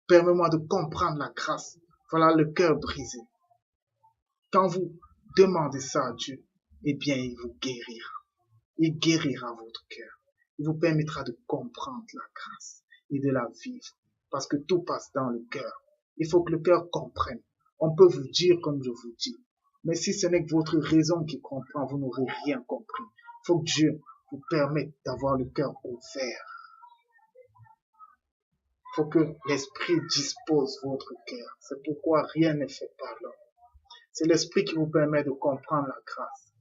Permets-moi de comprendre la grâce. Voilà le cœur brisé. Quand vous demandez ça à Dieu, eh bien, il vous guérira. Il guérira votre cœur. Il vous permettra de comprendre la grâce et de la vivre. Parce que tout passe dans le cœur. Il faut que le cœur comprenne. On peut vous dire comme je vous dis. Mais si ce n'est que votre raison qui comprend, vous n'aurez rien compris. Il faut que Dieu vous permette d'avoir le cœur ouvert. Il faut que l'Esprit dispose votre cœur. C'est pourquoi rien n'est fait par l'homme. C'est l'Esprit qui vous permet de comprendre la grâce.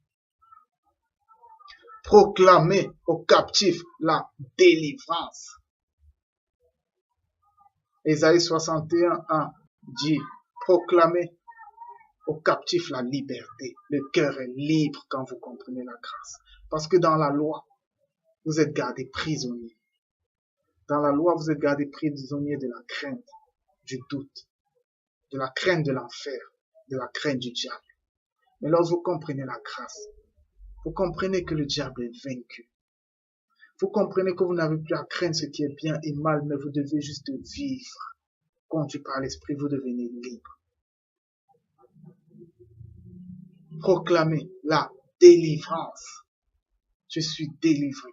Proclamez aux captifs la délivrance. Ésaïe 61:1 dit, proclamez aux captifs la liberté. Le cœur est libre quand vous comprenez la grâce. Parce que dans la loi, vous êtes gardés prisonniers. Dans la loi, vous êtes gardés prisonniers de la crainte, du doute, de la crainte de l'enfer, de la crainte du diable. Mais lorsque vous comprenez la grâce, vous comprenez que le diable est vaincu. Vous comprenez que vous n'avez plus à craindre ce qui est bien et mal, mais vous devez juste vivre. Conduit par l'Esprit, vous devenez libre. Proclamez la délivrance. Je suis délivré.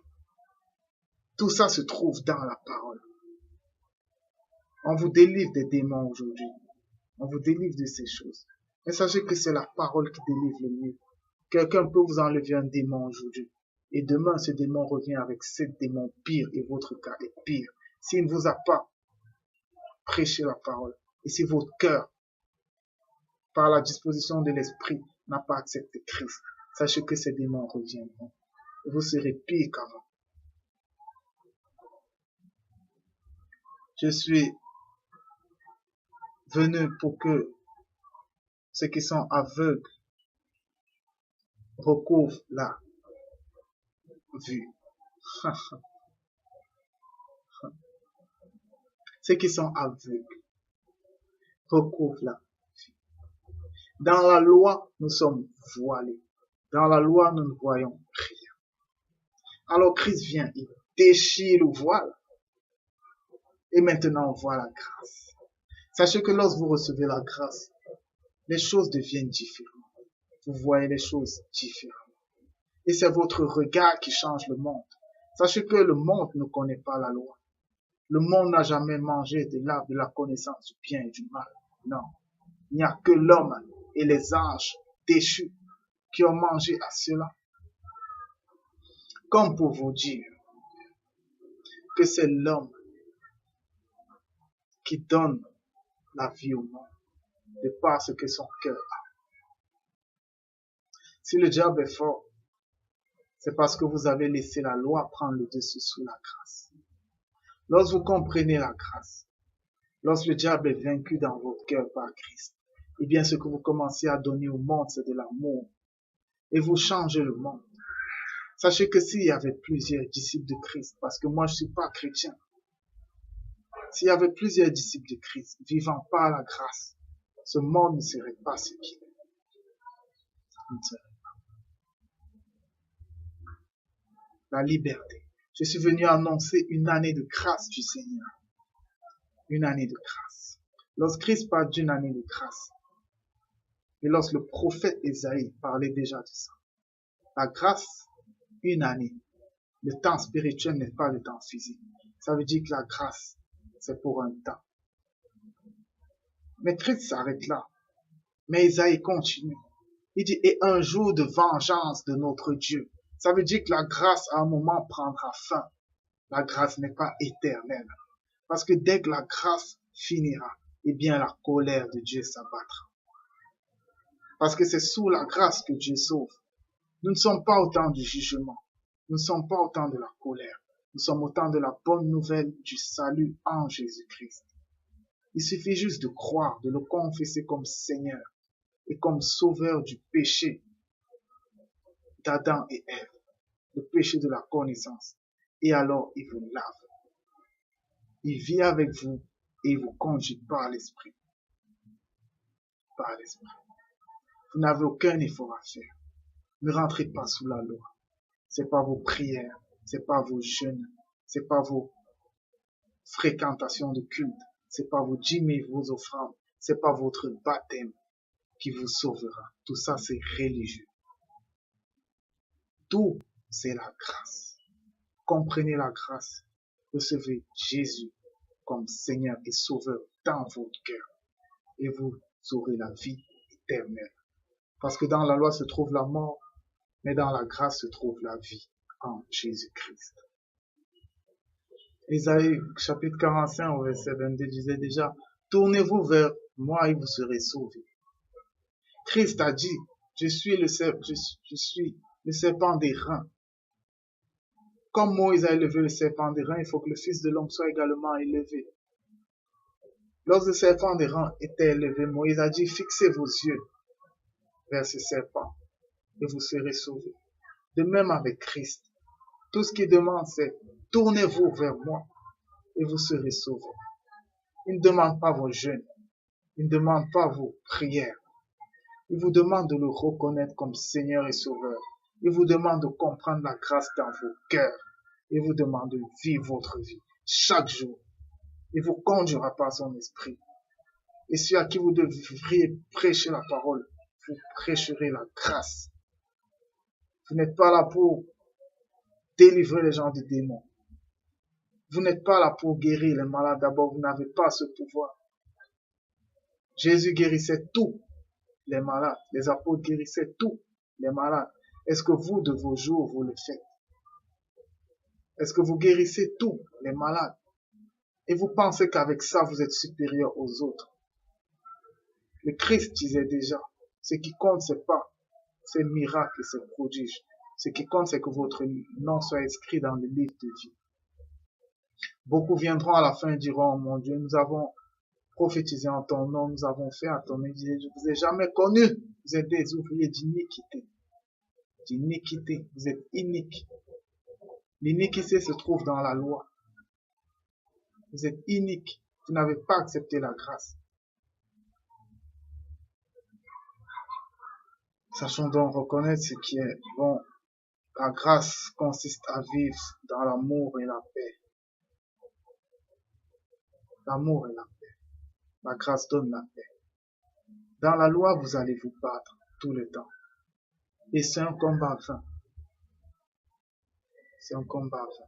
Tout ça se trouve dans la parole. On vous délivre des démons aujourd'hui. On vous délivre de ces choses. Mais sachez que c'est la parole qui délivre le mieux. Quelqu'un peut vous enlever un démon aujourd'hui. Et demain, ce démon revient avec 7 démons pires et votre cas est pire. S'il ne vous a pas prêché la parole et si votre cœur, par la disposition de l'esprit, n'a pas accepté Christ, sachez que ces démons reviendront. Et vous serez pire qu'avant. Je suis venu pour que ceux qui sont aveugles recouvrent la vue. Ceux qui sont aveugles recouvrent la vue. Dans la loi, nous sommes voilés. Dans la loi, nous ne voyons rien. Alors Christ vient, il déchire le voile. Et maintenant, on voit la grâce. Sachez que lorsque vous recevez la grâce, les choses deviennent différentes. Vous voyez les choses différemment. Et c'est votre regard qui change le monde. Sachez que le monde ne connaît pas la loi. Le monde n'a jamais mangé de l'arbre de la connaissance du bien et du mal. Non. Il n'y a que l'homme et les anges déchus qui ont mangé à cela. Comme pour vous dire que c'est l'homme qui donne la vie au monde de par ce que son cœur a. Si le diable est fort, c'est parce que vous avez laissé la loi prendre le dessus sous la grâce. Lorsque vous comprenez la grâce, lorsque le diable est vaincu dans votre cœur par Christ, eh bien ce que vous commencez à donner au monde, c'est de l'amour. Et vous changez le monde. Sachez que s'il y avait plusieurs disciples de Christ, parce que moi je ne suis pas chrétien, s'il y avait plusieurs disciples de Christ vivant par la grâce, ce monde ne serait pas ce qu'il est. La liberté. Je suis venu annoncer une année de grâce du Seigneur. Une année de grâce. Lorsque Christ parle d'une année de grâce, et lorsque le prophète Ésaïe parlait déjà de ça, la grâce, une année. Le temps spirituel n'est pas le temps physique. Ça veut dire que la grâce, c'est pour un temps. Mais Christ s'arrête là. Mais Ésaïe continue. Il dit, et un jour de vengeance de notre Dieu. Ça veut dire que la grâce, à un moment, prendra fin. La grâce n'est pas éternelle. Parce que dès que la grâce finira, eh bien, la colère de Dieu s'abattra. Parce que c'est sous la grâce que Dieu sauve. Nous ne sommes pas au temps du jugement. Nous ne sommes pas au temps de la colère. Nous sommes au temps de la bonne nouvelle du salut en Jésus-Christ. Il suffit juste de croire, de le confesser comme Seigneur et comme sauveur du péché d'Adam et Ève, le péché de la connaissance. Et alors, il vous lave. Il vit avec vous et il vous conduit par l'Esprit. Par l'Esprit. Vous n'avez aucun effort à faire. Ne rentrez pas sous la loi. C'est pas vos prières, c'est pas vos jeûnes, c'est pas vos fréquentations de culte, c'est pas vos dîmes et vos offrandes, c'est pas votre baptême qui vous sauvera. Tout ça, c'est religieux. Tout, c'est la grâce. Comprenez la grâce. Recevez Jésus comme Seigneur et Sauveur dans votre cœur. Et vous aurez la vie éternelle. Parce que dans la loi se trouve la mort, mais dans la grâce se trouve la vie en Jésus-Christ. Ésaïe chapitre 45 au verset 22 disait déjà, tournez-vous vers moi et vous serez sauvés. Christ a dit, je suis le serpent des reins. Comme Moïse a élevé le serpent des reins, il faut que le Fils de l'homme soit également élevé. Lorsque le serpent des reins était élevé, Moïse a dit, fixez vos yeux vers ce serpent et vous serez sauvés. De même avec Christ. Tout ce qu'il demande, c'est tournez-vous vers moi et vous serez sauvés. Il ne demande pas vos jeûnes. Il ne demande pas vos prières. Il vous demande de le reconnaître comme Seigneur et Sauveur. Il vous demande de comprendre la grâce dans vos cœurs. Il vous demande de vivre votre vie chaque jour. Il vous conduira par son esprit. Et ceux à qui vous devriez prêcher la parole, vous prêcherez la grâce. Vous n'êtes pas là pour délivrer les gens des démons. Vous n'êtes pas là pour guérir les malades. D'abord, vous n'avez pas ce pouvoir. Jésus guérissait tous les malades. Les apôtres guérissaient tous les malades. Est-ce que vous, de vos jours, vous le faites? Est-ce que vous guérissez tous les malades? Et vous pensez qu'avec ça, vous êtes supérieur aux autres? Le Christ disait déjà, ce qui compte, c'est pas ces miracles et ces prodiges. Ce qui compte, c'est que votre nom soit inscrit dans le livre de vie. Beaucoup viendront à la fin et diront, oh mon Dieu, nous avons prophétisé en ton nom, nous avons fait à ton nom. Je ne vous ai jamais connu. Vous êtes des ouvriers d'iniquité. D'iniquité. Vous êtes iniques. L'iniquité se trouve dans la loi. Vous êtes iniques. Vous n'avez pas accepté la grâce. Sachons donc reconnaître ce qui est bon. La grâce consiste à vivre dans l'amour et la paix. L'amour et la paix. La grâce donne la paix. Dans la loi, vous allez vous battre tout le temps. Et c'est un combat vain. C'est un combat vain.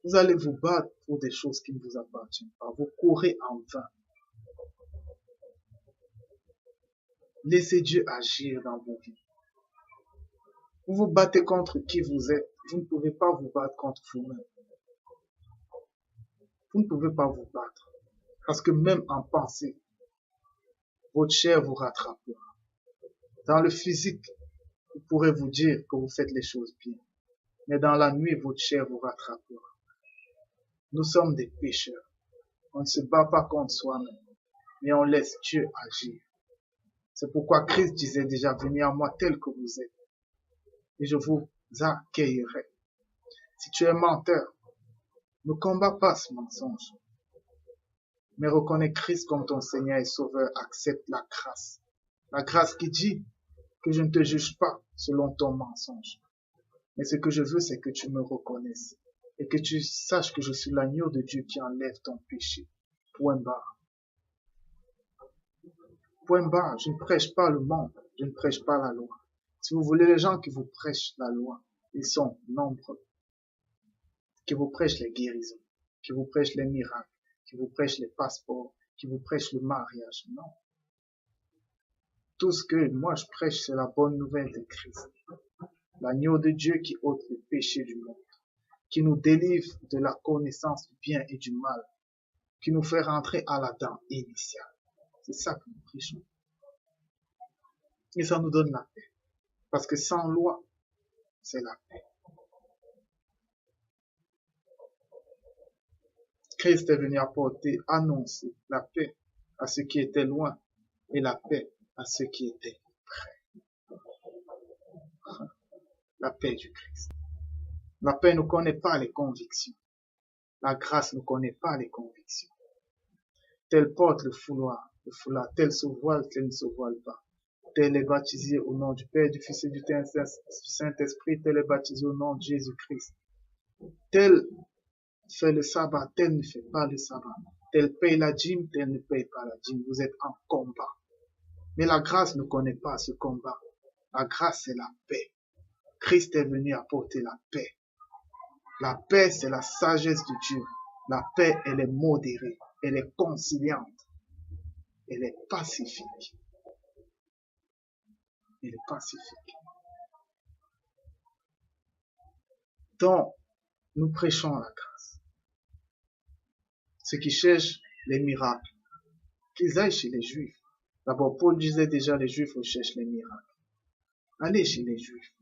Vous allez vous battre pour des choses qui ne vous appartiennent pas. Vous courez en vain. Laissez Dieu agir dans vos vies. Vous vous battez contre qui vous êtes. Vous ne pouvez pas vous battre contre vous-même. Vous ne pouvez pas vous battre. Parce que même en pensée, votre chair vous rattrapera. Dans le physique, vous pourrez vous dire que vous faites les choses bien. Mais dans la nuit, votre chair vous rattrapera. Nous sommes des pécheurs. On ne se bat pas contre soi-même, mais on laisse Dieu agir. C'est pourquoi Christ disait déjà, venez à moi tel que vous êtes, et je vous accueillerai. Si tu es menteur, ne combats pas ce mensonge, mais reconnais Christ comme ton Seigneur et Sauveur, accepte la grâce. La grâce qui dit que je ne te juge pas selon ton mensonge. Mais ce que je veux, c'est que tu me reconnaisses et que tu saches que je suis l'agneau de Dieu qui enlève ton péché. Point barre. Point barre. Je ne prêche pas le monde. Je ne prêche pas la loi. Si vous voulez les gens qui vous prêchent la loi, ils sont nombreux. Qui vous prêchent les guérisons, qui vous prêchent les miracles, qui vous prêchent les passeports, qui vous prêchent le mariage. Non. Tout ce que moi je prêche, c'est la bonne nouvelle de Christ. L'agneau de Dieu qui ôte le péché du monde, qui nous délivre de la connaissance du bien et du mal, qui nous fait rentrer à l'Adam initial. C'est ça que nous prêchons. Et ça nous donne la paix. Parce que sans loi, c'est la paix. Christ est venu apporter, annoncer la paix à ceux qui étaient loin et la paix à ceux qui étaient près. La paix du Christ. La paix ne connaît pas les convictions. La grâce ne connaît pas les convictions. Tel porte le foulard, tel se voile, tel ne se voile pas. Tel est baptisé au nom du Père, du Fils et du Saint-Esprit, tel est baptisé au nom de Jésus-Christ. Tel fait le sabbat, tel ne fait pas le sabbat. Tel paye la dîme, tel ne paye pas la dîme. Vous êtes en combat. Mais la grâce ne connaît pas ce combat. La grâce, c'est la paix. Christ est venu apporter la paix. La paix, c'est la sagesse de Dieu. La paix, elle est modérée. Elle est conciliante. Elle est pacifique. Elle est pacifique. Donc, nous prêchons la grâce. Ceux qui cherchent les miracles, qu'ils aillent chez les Juifs. D'abord, Paul disait déjà, les Juifs recherchent les miracles. Allez chez les Juifs.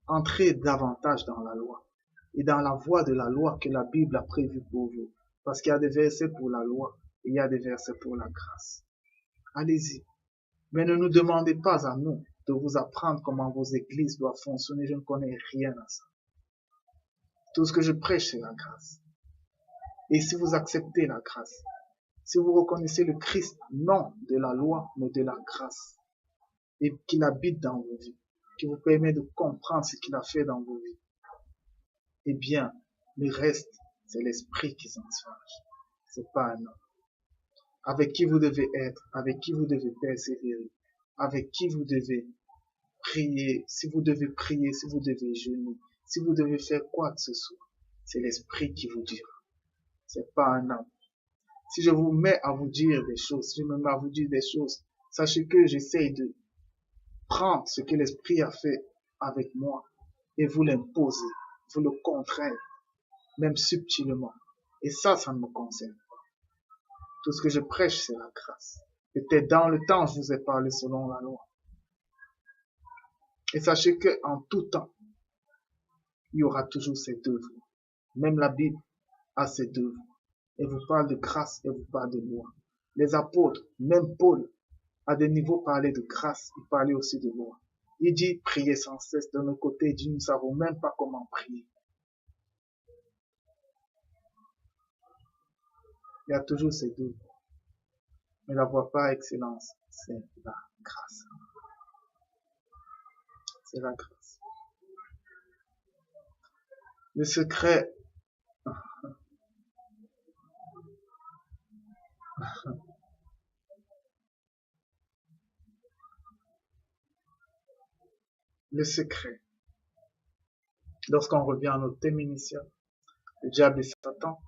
Entrez davantage dans la loi et dans la voie de la loi que la Bible a prévue pour vous. Parce qu'il y a des versets pour la loi et il y a des versets pour la grâce. Allez-y. Mais ne nous demandez pas à nous de vous apprendre comment vos églises doivent fonctionner. Je ne connais rien à ça. Tout ce que je prêche, c'est la grâce. Et si vous acceptez la grâce, si vous reconnaissez le Christ, non de la loi, mais de la grâce, et qu'il habite dans vos vies, qui vous permet de comprendre ce qu'il a fait dans vos vies, eh bien, le reste, c'est l'esprit qui s'en charge. C'est pas un homme. Avec qui vous devez être, avec qui vous devez persévérer, avec qui vous devez prier, si vous devez prier, si vous devez jeûner, si vous devez faire quoi que ce soit, c'est l'esprit qui vous dira. c'est pas un homme. Si je vous mets à vous dire des choses, si je me mets à vous dire des choses, sachez que j'essaye de prendre ce que l'Esprit a fait avec moi et vous l'imposer, vous le contraindre, même subtilement. Et ça ne me concerne pas. Tout ce que je prêche, c'est la grâce. Peut-être dans le temps, je vous ai parlé selon la loi. Et sachez qu'en tout temps, il y aura toujours ces deux voies. Même la Bible a ces deux voies. Elle vous parle de grâce et vous parle de loi. Les apôtres, même Paul, à des niveaux parlait de grâce, il parlait aussi de loi. Il dit prier sans cesse. De notre côté, il dit nous ne savons même pas comment prier. Il y a toujours ces deux voies. Mais la voie par excellence, c'est la grâce. C'est la grâce. Le secret, le secret, lorsqu'on revient à notre thème initial, le diable et Satan,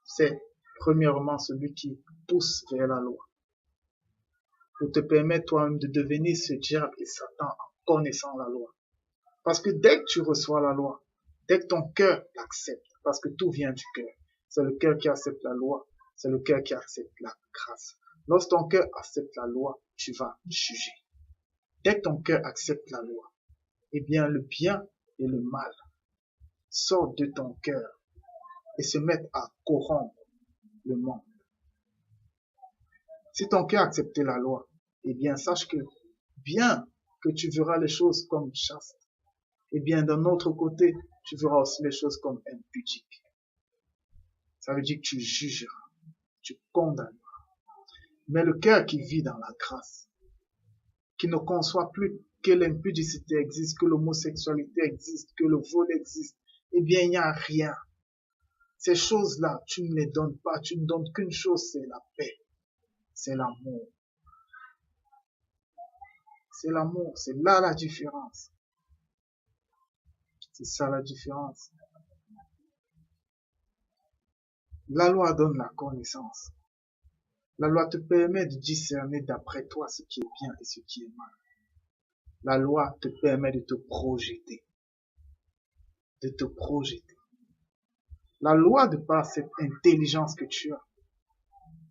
c'est premièrement celui qui pousse vers la loi. Pour te permettre toi-même de devenir ce diable et Satan en connaissant la loi. Parce que dès que tu reçois la loi, dès que ton cœur l'accepte, parce que tout vient du cœur, c'est le cœur qui accepte la loi, c'est le cœur qui accepte la grâce. Lorsque ton cœur accepte la loi, tu vas juger. Dès que ton cœur accepte la loi, eh bien le bien et le mal sortent de ton cœur et se mettent à corrompre le monde. Si ton cœur accepte la loi, eh bien sache que bien que tu verras les choses comme chastes, eh bien d'un autre côté, tu verras aussi les choses comme impudiques. Ça veut dire que tu jugeras, tu condamneras. Mais le cœur qui vit dans la grâce, qui ne conçoit plus que l'impudicité existe, que l'homosexualité existe, que le vol existe, eh bien il n'y a rien. Ces choses-là, tu ne les donnes pas, tu ne donnes qu'une chose, c'est la paix, c'est l'amour. C'est l'amour, c'est là la différence. C'est ça la différence. La loi donne la connaissance. La loi te permet de discerner d'après toi ce qui est bien et ce qui est mal. La loi te permet de te projeter. De te projeter. La loi, de par cette intelligence que tu as,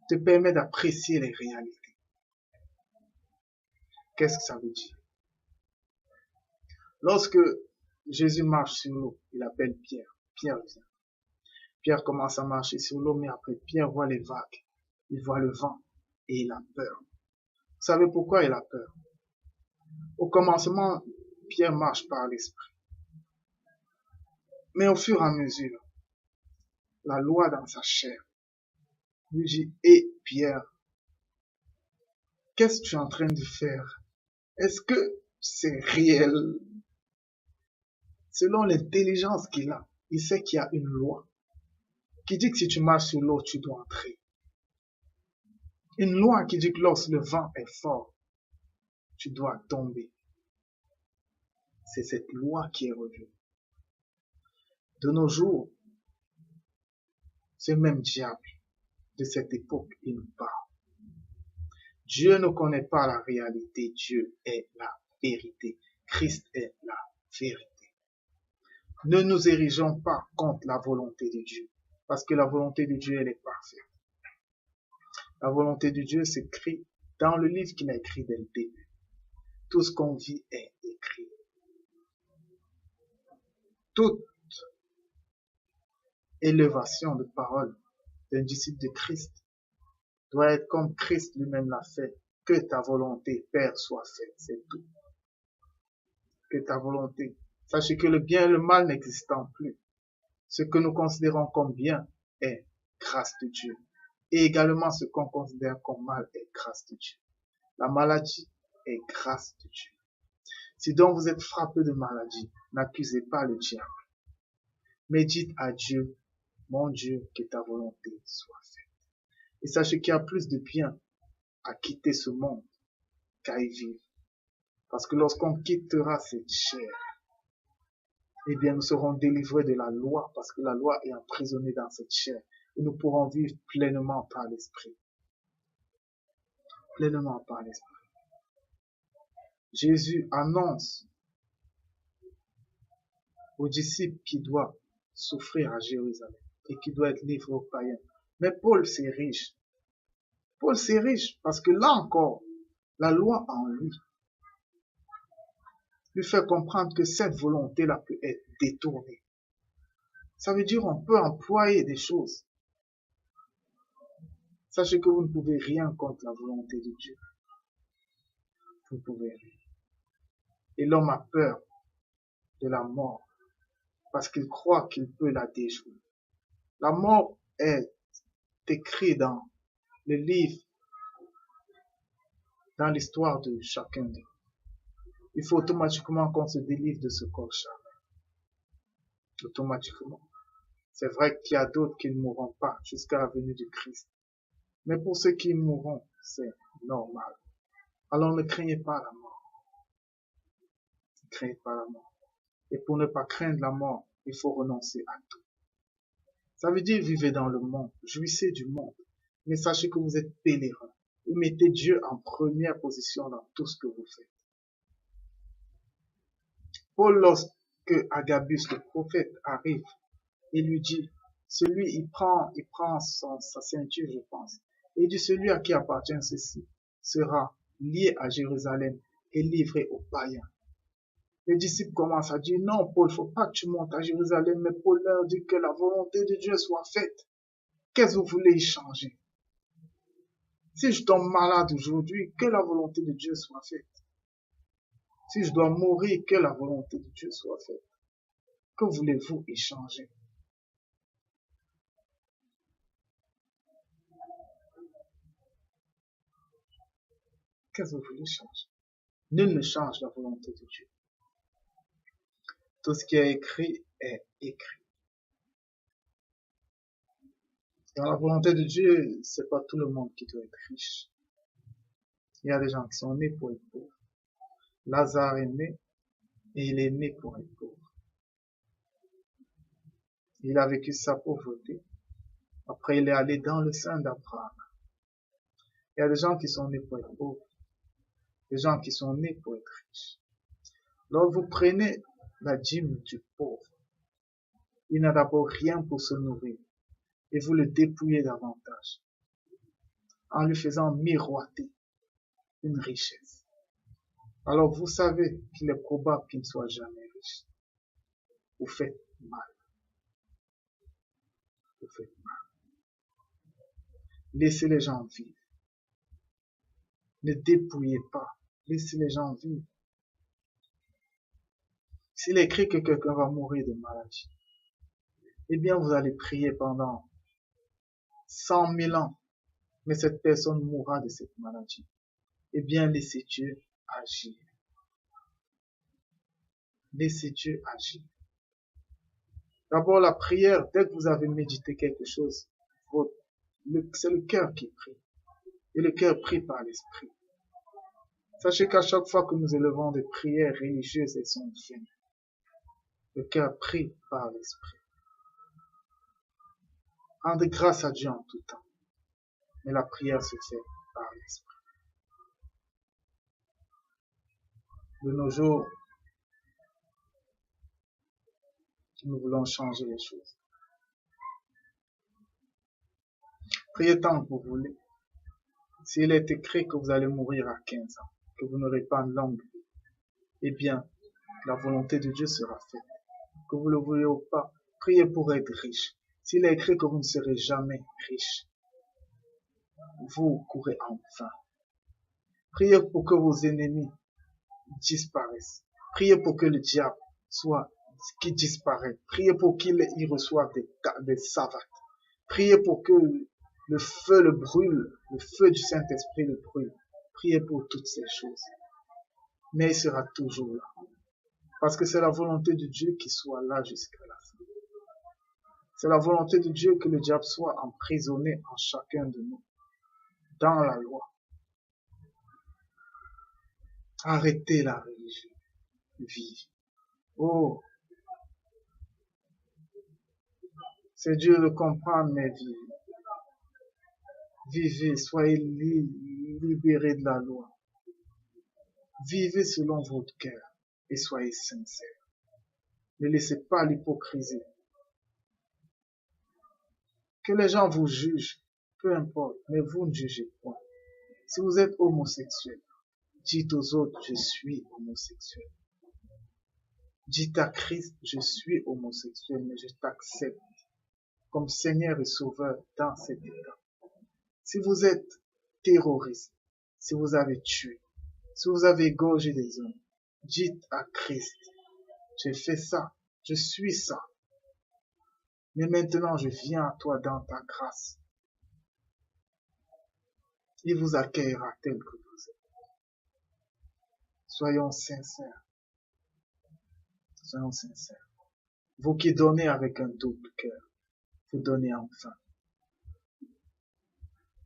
te permet d'apprécier les réalités. Qu'est-ce que ça veut dire? Lorsque Jésus marche sur l'eau, il appelle Pierre. Pierre vient. Pierre commence à marcher sur l'eau, mais après Pierre voit les vagues. Il voit le vent et il a peur. Vous savez pourquoi il a peur? Au commencement, Pierre marche par l'esprit. Mais au fur et à mesure, la loi dans sa chair lui dit, hé Pierre, qu'est-ce que tu es en train de faire? Est-ce que c'est réel? Selon l'intelligence qu'il a, il sait qu'il y a une loi qui dit que si tu marches sur l'eau, tu dois entrer. Une loi qui dit que lorsque le vent est fort, tu dois tomber. C'est cette loi qui est revenue. De nos jours, ce même diable de cette époque, il nous parle. Dieu ne connaît pas la réalité, Dieu est la vérité. Christ est la vérité. Ne nous érigeons pas contre la volonté de Dieu, parce que la volonté de Dieu, elle est parfaite. La volonté de Dieu s'écrit dans le livre qu'il a écrit dès le début. Tout ce qu'on vit est écrit. Toute élévation de parole d'un disciple de Christ doit être comme Christ lui-même l'a fait. Que ta volonté, Père, soit faite, c'est tout. Que ta volonté. Sachez que le bien et le mal n'existant plus. Ce que nous considérons comme bien est grâce de Dieu. Et également ce qu'on considère comme mal est grâce de Dieu. La maladie est grâce de Dieu. Si donc vous êtes frappé de maladie, n'accusez pas le diable. Mais dites à Dieu, mon Dieu, que ta volonté soit faite. Et sachez qu'il y a plus de bien à quitter ce monde qu'à y vivre. Parce que lorsqu'on quittera cette chair, eh bien nous serons délivrés de la loi, parce que la loi est emprisonnée dans cette chair. et nous pourrons vivre pleinement par l'Esprit. Pleinement par l'Esprit. Jésus annonce aux disciples qu'il doit souffrir à Jérusalem et qu'il doit être livré aux païens. Mais Paul s'érige. Paul s'érige parce que là encore, la loi en lui fait comprendre que cette volonté-là peut être détournée. Ça veut dire qu'on peut employer des choses. Sachez que vous ne pouvez rien contre la volonté de Dieu. Vous ne pouvez rien. Et l'homme a peur de la mort parce qu'il croit qu'il peut la déjouer. La mort est écrite dans le livre, dans l'histoire de chacun d'eux. Il faut automatiquement qu'on se délivre de ce corps charnel. Automatiquement. C'est vrai qu'il y a d'autres qui ne mourront pas jusqu'à la venue du Christ. Mais pour ceux qui mourront, c'est normal. Alors ne craignez pas la mort. Ne craignez pas la mort. Et pour ne pas craindre la mort, il faut renoncer à tout. Ça veut dire vivez dans le monde, jouissez du monde. Mais sachez que vous êtes pèlerins. Vous mettez Dieu en première position dans tout ce que vous faites. Paul, lorsque Agabus, le prophète, arrive, il lui dit, il prend sa ceinture, je pense, et il dit, celui à qui appartient ceci sera lié à Jérusalem et livré aux païens. Les disciples commencent à dire, non, Paul, faut pas que tu montes à Jérusalem, mais Paul leur dit que la volonté de Dieu soit faite. Qu'est-ce que vous voulez y changer? Si je tombe malade aujourd'hui, que la volonté de Dieu soit faite. Si je dois mourir, que la volonté de Dieu soit faite. Que voulez-vous y changer? Qu'est-ce que vous voulez changer? Nul ne change la volonté de Dieu. Tout ce qui est écrit est écrit. Dans la volonté de Dieu, c'est pas tout le monde qui doit être riche. Il y a des gens qui sont nés pour être pauvres. Lazare est né et il est né pour être pauvre. Il a vécu sa pauvreté. Après, il est allé dans le sein d'Abraham. Il y a des gens qui sont nés pour être pauvres. Des gens qui sont nés pour être riches. Lorsque vous prenez la dîme du pauvre, il n'a d'abord rien pour se nourrir et vous le dépouillez davantage en lui faisant miroiter une richesse. Alors vous savez qu'il est probable qu'il ne soit jamais riche. Vous faites mal. Vous faites mal. Laissez les gens vivre. Ne dépouillez pas. Laissez les gens vivre. S'il est écrit que quelqu'un va mourir de maladie, eh bien vous allez prier pendant 100 000 ans, mais cette personne mourra de cette maladie. Eh bien laissez Dieu agir. Laissez Dieu agir. D'abord la prière, dès que vous avez médité quelque chose, c'est le cœur qui prie. Et le cœur prie par l'esprit. Sachez qu'à chaque fois que nous élevons des prières religieuses, elles sont vaines. Le cœur prie par l'esprit. Rendez grâce à Dieu en tout temps. Mais la prière se fait par l'esprit. De nos jours, nous voulons changer les choses. Priez tant que vous voulez. S'il est écrit que vous allez mourir à 15 ans, que vous n'aurez pas une longue vie, eh bien, la volonté de Dieu sera faite. Que vous le vouliez ou pas, priez pour être riche. S'il est écrit que vous ne serez jamais riche, vous courez en vain. Priez pour que vos ennemis disparaissent. Priez pour que le diable qui disparaît. Priez pour qu'il y reçoive des savates. Priez pour que le feu le brûle, le feu du Saint-Esprit le brûle. Priez pour toutes ces choses. Mais il sera toujours là. Parce que c'est la volonté de Dieu qu'il soit là jusqu'à la fin. C'est la volonté de Dieu que le diable soit emprisonné en chacun de nous, dans la loi. Arrêtez la religion. Vivez. Oh, c'est dur de comprendre, mais vivez. Vivez, soyez libérés de la loi. Vivez selon votre cœur et soyez sincères. Ne laissez pas l'hypocrisie. Que les gens vous jugent, peu importe, mais vous ne jugez point. Si vous êtes homosexuel, dites aux autres, je suis homosexuel. Dites à Christ, je suis homosexuel, mais je t'accepte comme Seigneur et Sauveur dans cet état. Si vous êtes terroriste, si vous avez tué, si vous avez égorgé des hommes, dites à Christ, j'ai fait ça, je suis ça. Mais maintenant, je viens à toi dans ta grâce. Il vous accueillera tel que vous êtes. Soyons sincères. Soyons sincères. Vous qui donnez avec un double cœur, vous donnez enfin.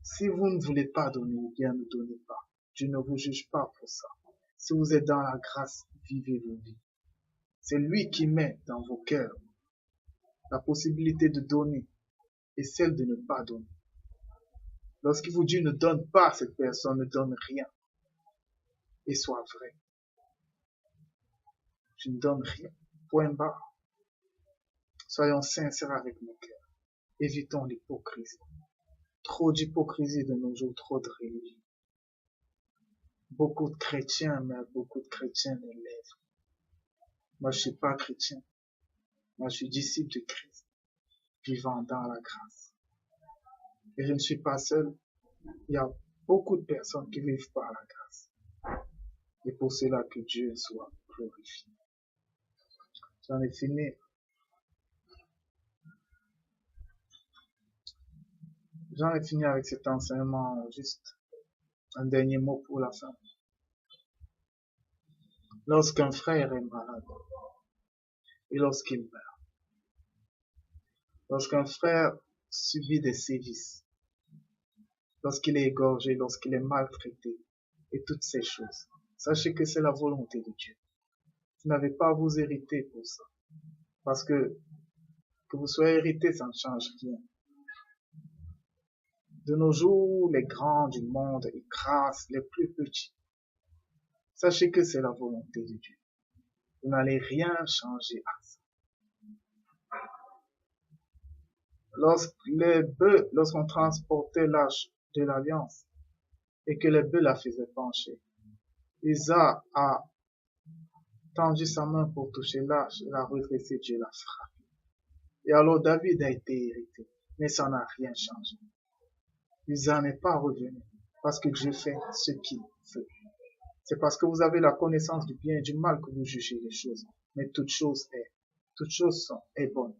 Si vous ne voulez pas donner, bien ne donnez pas. Dieu ne vous juge pas pour ça. Si vous êtes dans la grâce, vivez vos vies. C'est lui qui met dans vos cœurs la possibilité de donner et celle de ne pas donner. Lorsqu'il vous dit ne donne pas, cette personne ne donne rien. Et soit vrai. Je ne donne rien. Point barre. Soyons sincères avec nos cœurs. Évitons l'hypocrisie. Trop d'hypocrisie de nos jours, trop de religion. Beaucoup de chrétiens, mais beaucoup de chrétiens les lèvres. Moi, je suis pas chrétien. Moi, je suis disciple de Christ, vivant dans la grâce. Et je ne suis pas seul. Il y a beaucoup de personnes qui vivent par la grâce. Et pour cela que Dieu soit glorifié. J'en ai fini. J'en ai fini avec cet enseignement. Juste un dernier mot pour la fin. Lorsqu'un frère est malade et lorsqu'il meurt, lorsqu'un frère subit des sévices, lorsqu'il est égorgé, lorsqu'il est maltraité et toutes ces choses, sachez que c'est la volonté de Dieu. Vous n'avez pas à vous hériter pour ça. Parce que vous soyez hérité, ça ne change rien. De nos jours, les grands du monde écrasent les plus petits. Sachez que c'est la volonté de Dieu. Vous n'allez rien changer à ça. Lorsqu'on transportait l'arche de l'Alliance et que les bœufs la faisaient pencher, Isaac a tendu sa main pour toucher l'arche, il a redressé, Dieu l'a frappé. Et alors David a été hérité, mais ça n'a rien changé. Isaac n'est pas revenu parce que Dieu fait ce qu'il veut. C'est parce que vous avez la connaissance du bien et du mal que vous jugez les choses. Mais toute chose est bonne.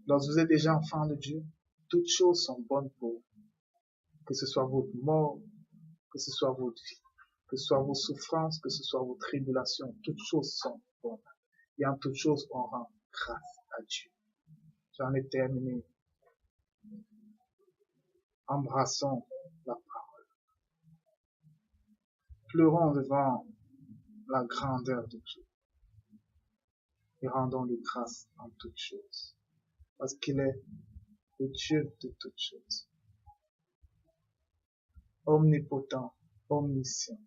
Lorsque vous êtes déjà enfant de Dieu, toutes choses sont bonnes pour vous. Que ce soit votre mort, que ce soit votre vie, que ce soit vos souffrances, que ce soit vos tribulations, toutes choses sont bonnes. Et en toutes choses, on rend grâce à Dieu. J'en ai terminé. Embrassons la parole. Pleurons devant la grandeur de Dieu. Et rendons-lui grâce en toutes choses. Parce qu'il est le Dieu de toutes choses. Omnipotent, omniscient,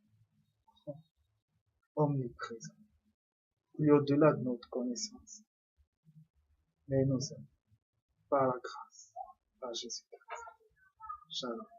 omniprésent. Il est au-delà de notre connaissance. Mais il nous aime par la grâce, par Jésus-Christ. Shalom.